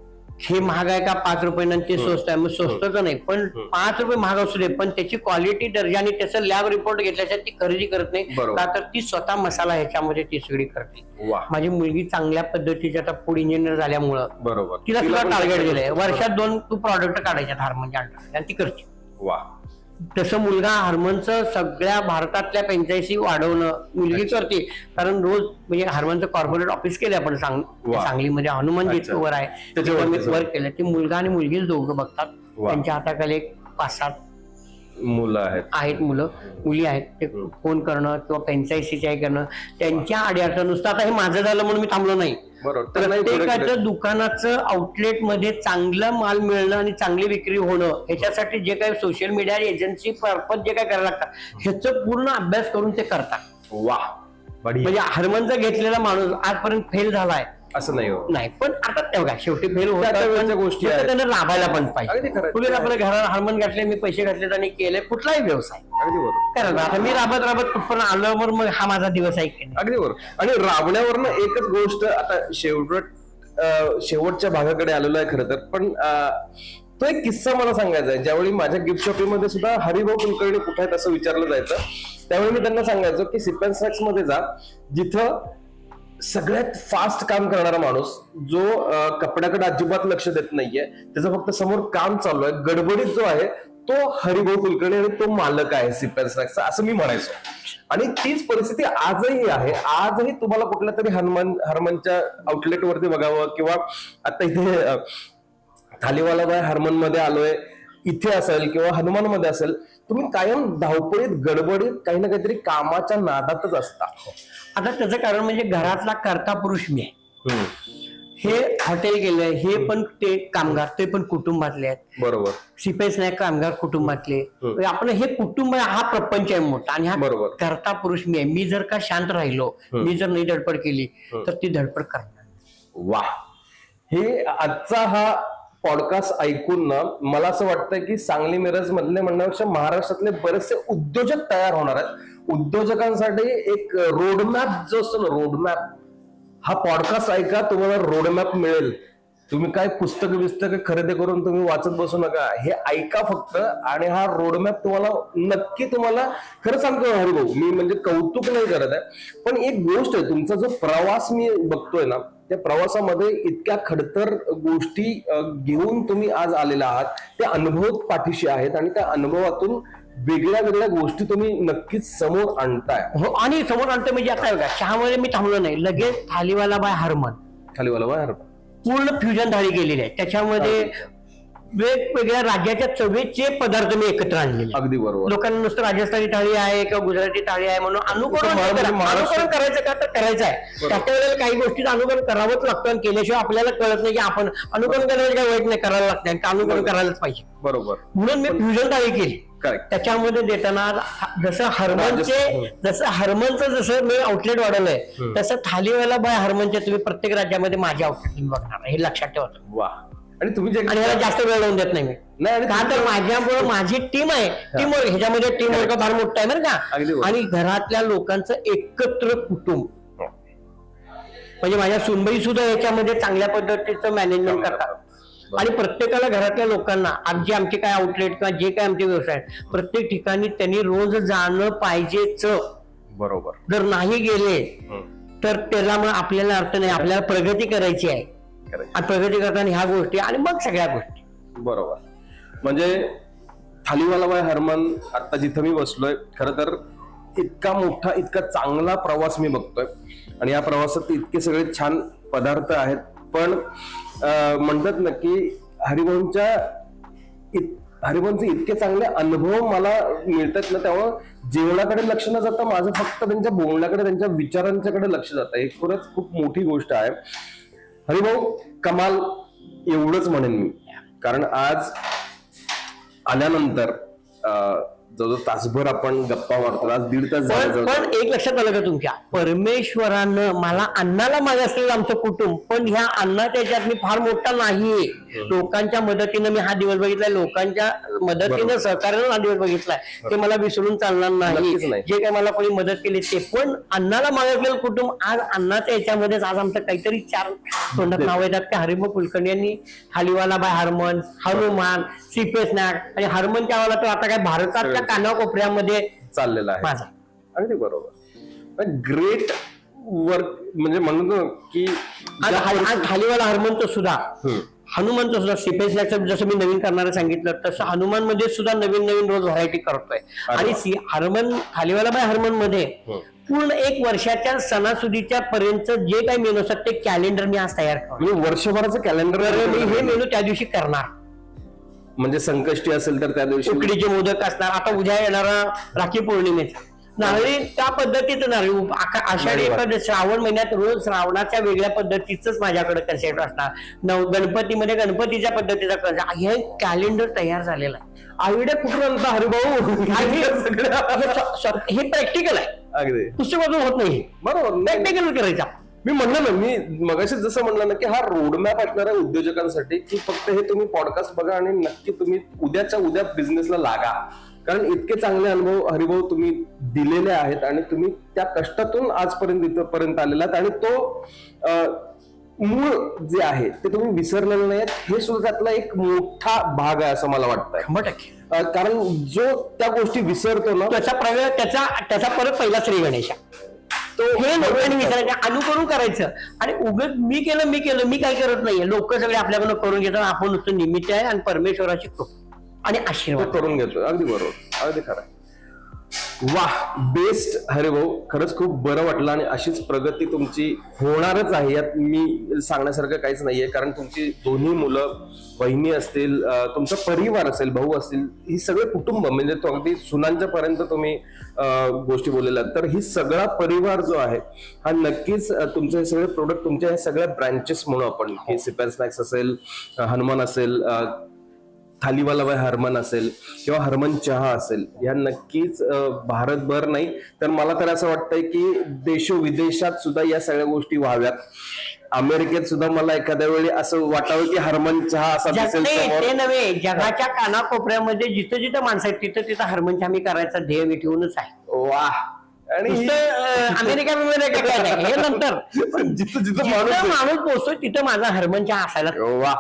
हे महाग आहे का 5 रुपये ते स्वस्त आहे, मग स्वस्तच नाही, पण 5 रुपये महाग असू दे, पण त्याची क्वालिटी दर्जाने त्याचं लॅब रिपोर्ट घेतल्याशिवाय ती खरेदी करत नाही, का तर ती स्वतः मसाला ह्याच्यामध्ये ती सगळी करते. माझी मुलगी चांगल्या पद्धतीची आता फूड इंजिनियर झाल्यामुळं बरोबर तिला सुद्धा टार्गेट दिलंय, वर्षात 2 प्रोडक्ट काढायचे हरमनच्या, आणि ती करते. वा. तसं मुलगा हरमनचं सगळ्या भारतातल्या फ्रँचायझी वाढवणं मुलगी करते, कारण रोज म्हणजे हरमनचं कॉर्पोरेट ऑफिस केलं आपण सांगलीमध्ये, हनुमान जितवर आहे त्याच्यावर मी वर्क केलं. ते मुलगा आणि मुलगीच दोघं बघतात. त्यांच्या हाताखाली एक 5-7 मुलं आहेत, मुली आहेत. ते फोन करणं किंवा फ्रँचायझीच्या करणं, त्यांच्या अडीअडचण नुसतं. आता हे माझं झालं म्हणून मी थांबलो नाही. प्रत्येकाचं दुकानाचं आउटलेट मध्ये चांगला माल मिळणं आणि चांगली विक्री होणं, ह्याच्यासाठी जे काही सोशल मीडिया एजन्सी पर्पज जे काय करायला लागतात ह्याचं पूर्ण अभ्यास करून ते करतात. वा. म्हणजे हरमनचा घेतलेला माणूस आजपर्यंत फेल झालाय असं नाही, पण आता तेव्हा शेवटी फेल होत्या गोष्टी त्यांना राबायला पण पाहिजे. तुम्ही आपल्या घरात हरमन घातले, मी पैसे घातले आणि केले कुठलाही व्यवसाय कारण आता मी राबत पण आल्यावर मग हा माझा दिवस आहे. अगदी बरोबर. आणि राबण्यावरनं एकच गोष्ट, आता शेवटच्या भागाकडे आलेलो आहे खरं तर, पण तो एक किस्सा मला सांगायचा आहे. ज्यावेळी माझ्या गिफ्ट शॉपिंग मध्ये सुद्धा हरिभाऊ कुलकर्णी कुठे आहेत असं विचारलं जायचं, त्यावेळी मी त्यांना सांगायचो की सिप अँड स्नॅक्स मध्ये जा, जिथं सगळ्यात फास्ट काम करणारा माणूस, जो कपड्याकडे अजिबात लक्ष देत नाहीये, त्याचं फक्त समोर काम चालू आहे, गडबडीत जो आहे तो हरिभाऊ कुलकर्णी आणि तो मालक आहे सिप अँड स्नॅक्सचा, असं मी म्हणायचो. आणि तीच परिस्थिती आजही आहे. आजही तुम्हाला कुठल्या तरी हरमनच्या आउटलेटवरती बघावं, किंवा आता इथे थालीवाला बाय हरमन मध्ये आलोय इथे असेल किंवा हनुमान मध्ये असेल, तुम्ही कायम धावपळीत गडबडीत काही ना काहीतरी कामाच्या नादातच असता. आता त्याचं कारण म्हणजे घरातला कर्ता पुरुष मी आहे. हे हॉटेल गेलंय, हे पण ते कामगार, ते पण कुटुंबातले आहेत. बरोबर. सिप अँड स्नॅक्स कामगार कुटुंबातले. आपण हे कुटुंब हा प्रपंच आहे मोठा, आणि हा कर्ता पुरुष मी आहे. मी जर का शांत राहिलो, मी जर नाही धडपड केली तर ती धडपड करणार. वा, हे आजचा हा पॉडकास्ट ऐकून ना मला असं वाटतं की सांगली मिरज मधले म्हणण्यापेक्षा महाराष्ट्रातले बरेचसे उद्योजक तयार होणार आहेत. उद्योजकांसाठी एक रोडमॅप जो असतो ना, रोडमॅप, हा पॉडकास्ट ऐका, तुम्हाला रोडमॅप मिळेल. तुम्ही काय पुस्तकं खरेदी करून तुम्ही वाचत बसू नका, हे ऐका फक्त, आणि हा रोडमॅप तुम्हाला नक्की, तुम्हाला खरं सांगतो हरिभाऊ, मी म्हणजे कौतुक नाही करत आहे, पण एक गोष्ट आहे, तुमचा जो प्रवास मी बघतोय ना, त्या प्रवासामध्ये इतक्या खडतर गोष्टी घेऊन तुम्ही आज आलेला आहात. ते अनुभव पाठीशी आहेत, आणि त्या अनुभवातून वेगळ्या वेगळ्या गोष्टी तुम्ही नक्कीच समोर आणताय. हो, आणि समोर आणतोय म्हणजे आता बघा, चहामध्ये मी थांबलो नाही, लगेच थालीवाला बाय हरमन पूर्ण फ्युजन थाळी केलेली आहे. त्याच्यामध्ये वेगवेगळ्या राज्याच्या चवीचे पदार्थ मी एकत्र आणलेले. अगदी बरोबर. लोकांना नुसतं राजस्थानी थाळी आहे किंवा गुजराती थाळी आहे म्हणून अनुकरण करायचं का, तर करायचं आहे. त्याच्या वेळेला काही गोष्टीचं अनुकरण करावंच लागतं, आणि केल्याशिवाय आपल्याला कळत नाही की आपण अनुकरण करायचं काही वाईट नाही, करायला लागतं, अनुकरण करायलाच पाहिजे. बरोबर. म्हणून मी फ्युजन थाळी केली. त्याच्यामध्ये देताना जसं हरमनचं मी आउटलेट वाढवलंय, तसं थालीवाला बाय हरमनचे तुम्ही प्रत्येक राज्यामध्ये माझे आउटलेट बघणार, हे लक्षात ठेवा. वा. आणि तुम्ही याला जास्त वेळ लावून देत नाही मी, का तर माझ्यामुळे माझी टीम आहे, टीमवर्क, ह्याच्यामध्ये टीमवर्क फार मोठा आहे बरं का. आणि घरातल्या लोकांचं एकत्र कुटुंब, म्हणजे माझ्या सुनबाई सुद्धा याच्यामध्ये चांगल्या पद्धतीचं मॅनेजमेंट करतात. आणि प्रत्येकाला, घरातल्या लोकांना, जे आमचे काय आउटलेट किंवा जे काय आमचे व्यवसाय, प्रत्येक ठिकाणी त्यांनी रोज जाणं पाहिजेच. बरोबर. जर नाही गेले तर त्याला मग आपल्याला अर्थ नाही. आपल्याला प्रगती करायची आहे, आणि प्रगती करताना ह्या गोष्टी, आणि मग सगळ्या गोष्टी. बरोबर. म्हणजे थालीवाला बाय हरमन, आता जिथं मी बसलोय, खरं तर इतका मोठा, इतका चांगला प्रवास मी बघतोय, आणि या प्रवासात इतके सगळे छान पदार्थ आहेत. पण म्हणतात ना की हरिभाऊंचे इतके चांगले अनुभव मला मिळतात ना, त्यामुळे जेवणाकडे लक्ष न जाता माझं फक्त त्यांच्या बोलण्याकडे, त्यांच्या विचारांच्याकडे लक्ष जातं. एक खरंच खूप मोठी गोष्ट आहे. हरिभाऊ कमाल, एवढंच म्हणेन मी, कारण आज आल्यानंतर जवळजवळ तासभर आपण गप्पा मारतो, आज 1.5 तास झाले. पण एक लक्षात आलं का तुमच्या, परमेश्वरानं मला अन्नाला मागे असलेलं आमचं कुटुंब, पण ह्या अन्नाच्या याच्यात मी फार मोठा नाहीये. लोकांच्या मदतीनं मी हा दिवस बघितलाय, लोकांच्या मदतीनं, सहकार्यानं हा दिवस बघितलाय. ते मला विसरून चालणार नाही. जे काय मला कोणी मदत केली ते, पण अन्नाला मागे असलेलं कुटुंब आज अन्नाच्या याच्यामध्येच, आज आमचं काहीतरी 4 तोंडात नाव येतात की हरिभाऊ कुलकर्णी यांनी Thaliwala by Harman, Hanuman, sip and snacks, आणि हरमनच्या वाला तर आता काय भारताच्या कानाकोपऱ्यामध्ये चाललेला आहे. माझा अगदी बरोबर. ग्रेट वर्क, म्हणजे म्हणतो की थालीवाला हरमनचं सुद्धा, हनुमानचं सुद्धा, सिप अँड स्नॅक्स जसं मी नवीन करणारं सांगितलं, तसं हनुमान मध्ये सुद्धा नवीन नवीन रोज व्हरायटी करतोय. आणि हरमन, थालीवाला बाय हरमन मध्ये पूर्ण 1 वर्षाच्या सणासुदीच्या पर्यंत जे काही मेनू असतात ते कॅलेंडर मी आज तयार करतो. म्हणजे वर्षभराचं कॅलेंडर मी हे मेनू त्या दिवशी करणार. म्हणजे संकष्टी असेल तर त्या दिवशी उकडीचे मोदक असणार. आता उद्या येणारा राखी पौर्णिमेचा नारळी त्या पद्धतीचं नारळी, आषाढी एखादं श्रावण महिन्यात रोज श्रावणाच्या वेगळ्या पद्धतीच माझ्याकडे कन्सेप्ट असणार. गणपतीमध्ये गणपतीच्या पद्धतीचा कन्सेप्ट, हे कॅलेंडर तयार झालेलं आहे. आयडिया कुठून आणता हरिभाऊ? हे प्रॅक्टिकल आहे, अगदी पुस्तकातून होत नाही. बरोबर, प्रॅक्टिकल करायचा. मी म्हणलं ना, मी मगाशी जसं म्हणलं ना की हा रोडमॅप असणार आहे उद्योजकांसाठी, की फक्त हे तुम्ही पॉडकास्ट बघा आणि नक्की तुम्ही उद्याच्या उद्या बिझनेसला लागा. कारण इतके चांगले अनुभव हरिभाऊ तुम्ही दिलेले आहेत, आणि तुम्ही त्या कष्टातून आजपर्यंत इथपर्यंत आलेला आहात, आणि तो मूळ जे आहे ते तुम्ही विसरलेलं नाही. हे सुद्धा त्यातला एक मोठा भाग आहे असं मला वाटतंय. 100%. कारण जो त्या गोष्टी विसरतो ना, त्याचा परत पहिला श्री गणेशा. हे लोकांनी विचारायचं, अनुकरण करायचं. आणि उगाच मी केलं मी काय करत नाहीये. लोक सगळे आपल्याकडनं करून घेतात, आपण नुसतं निमित्त आहे आणि परमेश्वराची कृपा आणि आशीर्वाद करून घेतो. अगदी बरोबर, अगदी खरं. वाह, बेस्ट हरिभाऊ, खरंच खूप बरं वाटलं. आणि अशीच प्रगती तुमची होणारच आहे, यात मी सांगण्यासारखं काहीच नाहीये. कारण तुमची दोन्ही मुलं, बहिणी असतील, तुमचा परिवार असेल, भाऊ असतील, ही सगळे कुटुंब, म्हणजे तो अगदी सुनांच्या पर्यंत तुम्ही गोष्टी बोललेल्या. तर ही सगळा परिवार जो आहे हा नक्कीच तुमचे हे सगळे प्रोडक्ट, तुमच्या ह्या सगळ्या ब्रँचेस म्हणून आपण, की सिप अँड स्नॅक्स असेल, हनुमान असेल, थालीवाला बाय हरमन असेल किंवा हरमन चहा असेल, या नक्कीच भारतभर नाही तर मला तर असं वाटतंय की देशोविदेशात सुद्धा या सगळ्या गोष्टी व्हाव्यात. अमेरिकेत सुद्धा मला एखाद्या वेळी असं वाटावं की हरमन चहा असा दिसेल समोर. ते नव्हे, जगाच्या कानाकोपऱ्यामध्ये जिथं जिथं माणसं आहेत तिथं तिथं हरमन चहा मी करायचा ध्येय मी ठेवूनच आहे. वा. आणि अमेरिका हे नंतर जिथं जिथं माणूस पोहोचतोय तिथं माझा हरमन चहा असायला. वा.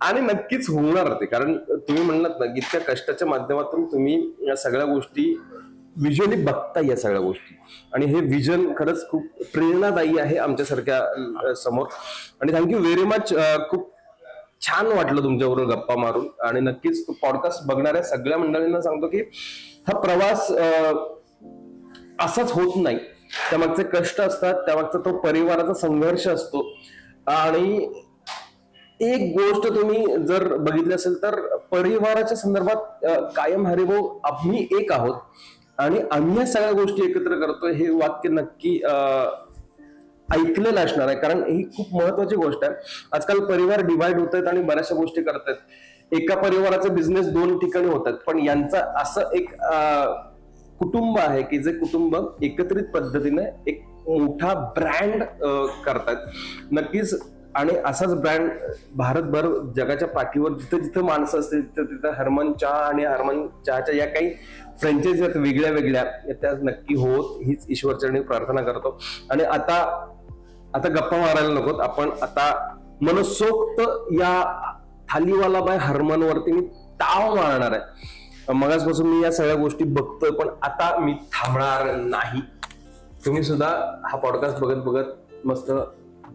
आणि नक्कीच होणार ते, कारण तुम्ही म्हणलात ना की इतक्या कष्टाच्या माध्यमातून तुम्ही या सगळ्या गोष्टी व्हिज्युअली बघता, या सगळ्या गोष्टी. आणि हे विजन खरंच खूप प्रेरणादायी आहे आमच्यासारख्या समोर. आणि थँक्यू व्हेरी मच. खूप छान वाटलं तुमच्याबरोबर गप्पा मारून. आणि नक्कीच पॉडकास्ट बघणाऱ्या सगळ्या मंडळींना सांगतो की हा प्रवास असाच होत नाही. त्यामागचे कष्ट असतात, त्यामागचा तो परिवाराचा संघर्ष असतो. आणि एक गोष्ट तुम्ही जर बघितली असेल तर परिवाराच्या संदर्भात कायम हरिभाऊ आम्ही एक आहोत आणि आम्ही या सगळ्या गोष्टी एकत्र करतोय, हे वाक्य नक्की ऐकलेलं असणार आहे. कारण ही खूप महत्वाची गोष्ट आहे. आजकाल परिवार डिवाइड होत आहेत आणि बऱ्याचशा गोष्टी करतात. एका परिवाराचे बिझनेस 2 ठिकाणी होतात, पण यांचा असं एक कुटुंब आहे की जे कुटुंब एकत्रित पद्धतीने एक मोठा ब्रँड करतात. नक्कीच. आणि असाच ब्रँड भारतभर जगाच्या पाठीवर जिथे जिथे माणसं असतील तिथे तिथे हरमन चहा आणि हरमन चहाच्या या काही फ्रँचायझी आहेत वेगळ्या वेगळ्या, त्या नक्की होत, हीच ईश्वरचरणी प्रार्थना करतो. आणि आता गप्पा मारायला नकोत, आपण आता मनसोक्त या थालीवाला बाय हरमन वरती मी ताव मारणार आहे. मगाचपासून मी या सगळ्या गोष्टी बघतोय, पण आता मी थांबणार नाही. तुम्ही सुद्धा हा पॉडकास्ट बघत बघत मस्त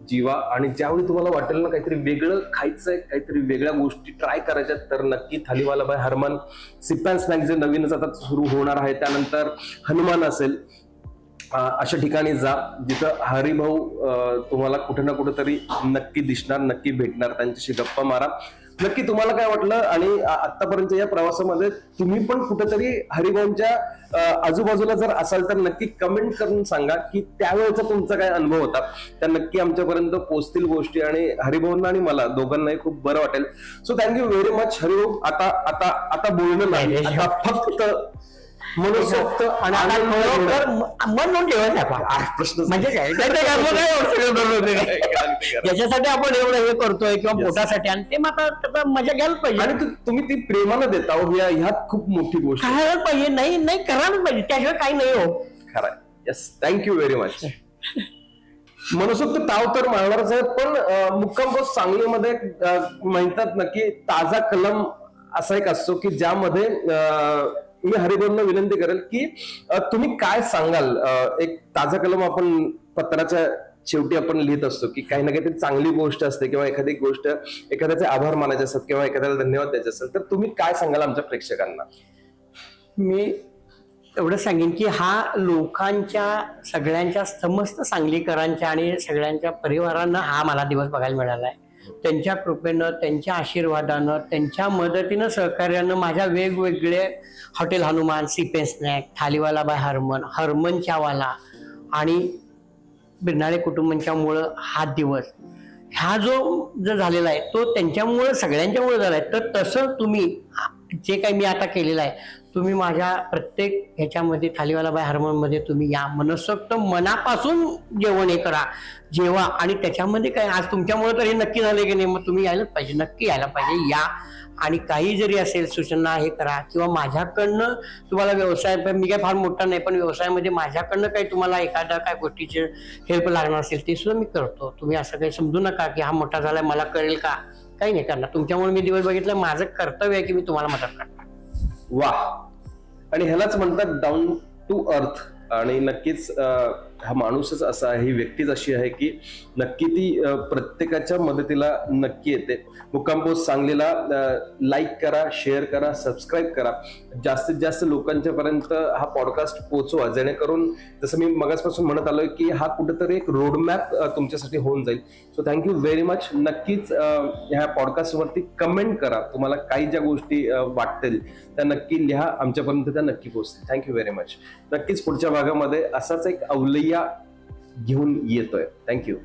जीवा. आणि ज्यावेळी तुम्हाला वाटेल ना काहीतरी वेगळं खायचंय, काहीतरी वेगळ्या गोष्टी ट्राय करायच्या, तर नक्की Thaliwala by Harman, sip and snacks जे नवीनच आता सुरू होणार आहे, त्यानंतर हनुमान असेल, अशा ठिकाणी जा जिथं हरिभाऊ तुम्हाला कुठे ना कुठे तरी नक्की दिसणार, नक्की भेटणार. त्यांच्याशी गप्पा मारा. नक्की तुम्हाला काय वाटलं आणि आतापर्यंत या प्रवासामध्ये तुम्ही पण कुठेतरी हरिभाऊंच्या आजूबाजूला जर असाल तर नक्की कमेंट करून सांगा की त्यावेळेचा तुमचा काय अनुभव होता. त्या नक्की आमच्यापर्यंत पोहोचतील गोष्टी आणि हरिभाऊंना आणि मला दोघांनाही खूप बरं वाटेल. So thank you very much Haribhau. आता बोलणं नाही, आता फक्त मनसोक्त आणि म्हणून ठेवायचं म्हणजे याच्यासाठी आपण एवढं हे करतोय किंवा पोटासाठी, आणि ते मात्र मजा घ्यायला पाहिजे. आणि तुम्ही ती प्रेमानं देता ह्यात खूप मोठी गोष्ट करायला पाहिजे. नाही करायला पाहिजे, त्याशिवाय काही नाही हो. खरं. Yes, thank you very much. मनसोक्त ताव तर मारणारच आहे, पण मुक्काम पोस्ट सांगलीमध्ये म्हणतात ना की ताजा कलम असा एक असतो की ज्यामध्ये मी हरिभाऊंना विनंती करेल की तुम्ही काय सांगाल. एक ताजा कलम आपण पत्राच्या शेवटी आपण लिहित असतो की काही ना काहीतरी चांगली गोष्ट असते किंवा एखादी गोष्ट एखाद्याचे आभार मानायचे असतात किंवा एखाद्याला धन्यवाद द्यायचे असेल, तर तुम्ही काय सांगाल आमच्या प्रेक्षकांना. मी एवढं सांगेन की हा लोकांच्या सगळ्यांच्या समस्त सांगलीकरांच्या आणि सगळ्यांच्या परिवारांना हा मला दिवस बघायला मिळाला आहे. त्यांच्या कृपेनं, त्यांच्या आशीर्वादानं, त्यांच्या मदतीनं, सहकार्यानं माझ्या वेगवेगळे hotel Hanuman, sip and snack, Thaliwala by Harman, Harman Chahawala आणि बिरनाळे कुटुंबांच्यामुळं हा दिवस हा जो झालेला आहे तो त्यांच्यामुळं, सगळ्यांच्यामुळं झाला आहे. तर तसं तुम्ही जे काही मी आता केलेलं आहे, तुम्ही माझ्या प्रत्येक ह्याच्यामध्ये थालीवाला बाय हरमनमध्ये तुम्ही या, मनसोक्त मनापासून जेवण हे करा, जेवा. आणि त्याच्यामध्ये काय आज तुमच्यामुळे तर हे नक्की झाले की नाही, मग तुम्ही यायलाच पाहिजे, नक्की यायला पाहिजे. या आणि काही जरी असेल सूचना हे करा किंवा माझ्याकडनं तुम्हाला व्यवसाय, मी काय फार मोठा नाही पण व्यवसायामध्ये माझ्याकडनं काही तुम्हाला एखाद्या काय गोष्टीचे हेल्प लागणार असेल ते सुद्धा मी करतो. तुम्ही असं काही समजू नका की हा मोठा झालाय मला कळेल का, काही नाही करणार. तुमच्यामुळे मी दिवस बघितलं, माझं कर्तव्य आहे की मी तुम्हाला मदत करतो. वाह. आणि ह्यालाच म्हणतात डाऊन टू अर्थ. आणि नक्कीच हा माणूसच असा आहे, ही व्यक्तीच अशी आहे की नक्की ती प्रत्येकाच्या मदतीला नक्की येते. मुक्काम पोस्ट सांगलीला लाईक करा, शेअर करा, सबस्क्राईब करा, जास्तीत जास्त लोकांच्या पर्यंत हा पॉडकास्ट पोहोचवा, जेणेकरून जसं मी मगाचपासून म्हणत आलोय की हा कुठेतरी एक रोडमॅप तुमच्यासाठी होऊन जाईल. So thank you very much. नक्कीच ह्या पॉडकास्टवरती कमेंट करा, तुम्हाला काही ज्या गोष्टी वाटतील त्या नक्की लिहा, आमच्यापर्यंत त्या नक्की पोहोचतील. Thank you very much. नक्कीच पुढच्या भागामध्ये असाच एक अवलय्या घेऊन येतोय. थँक्यू.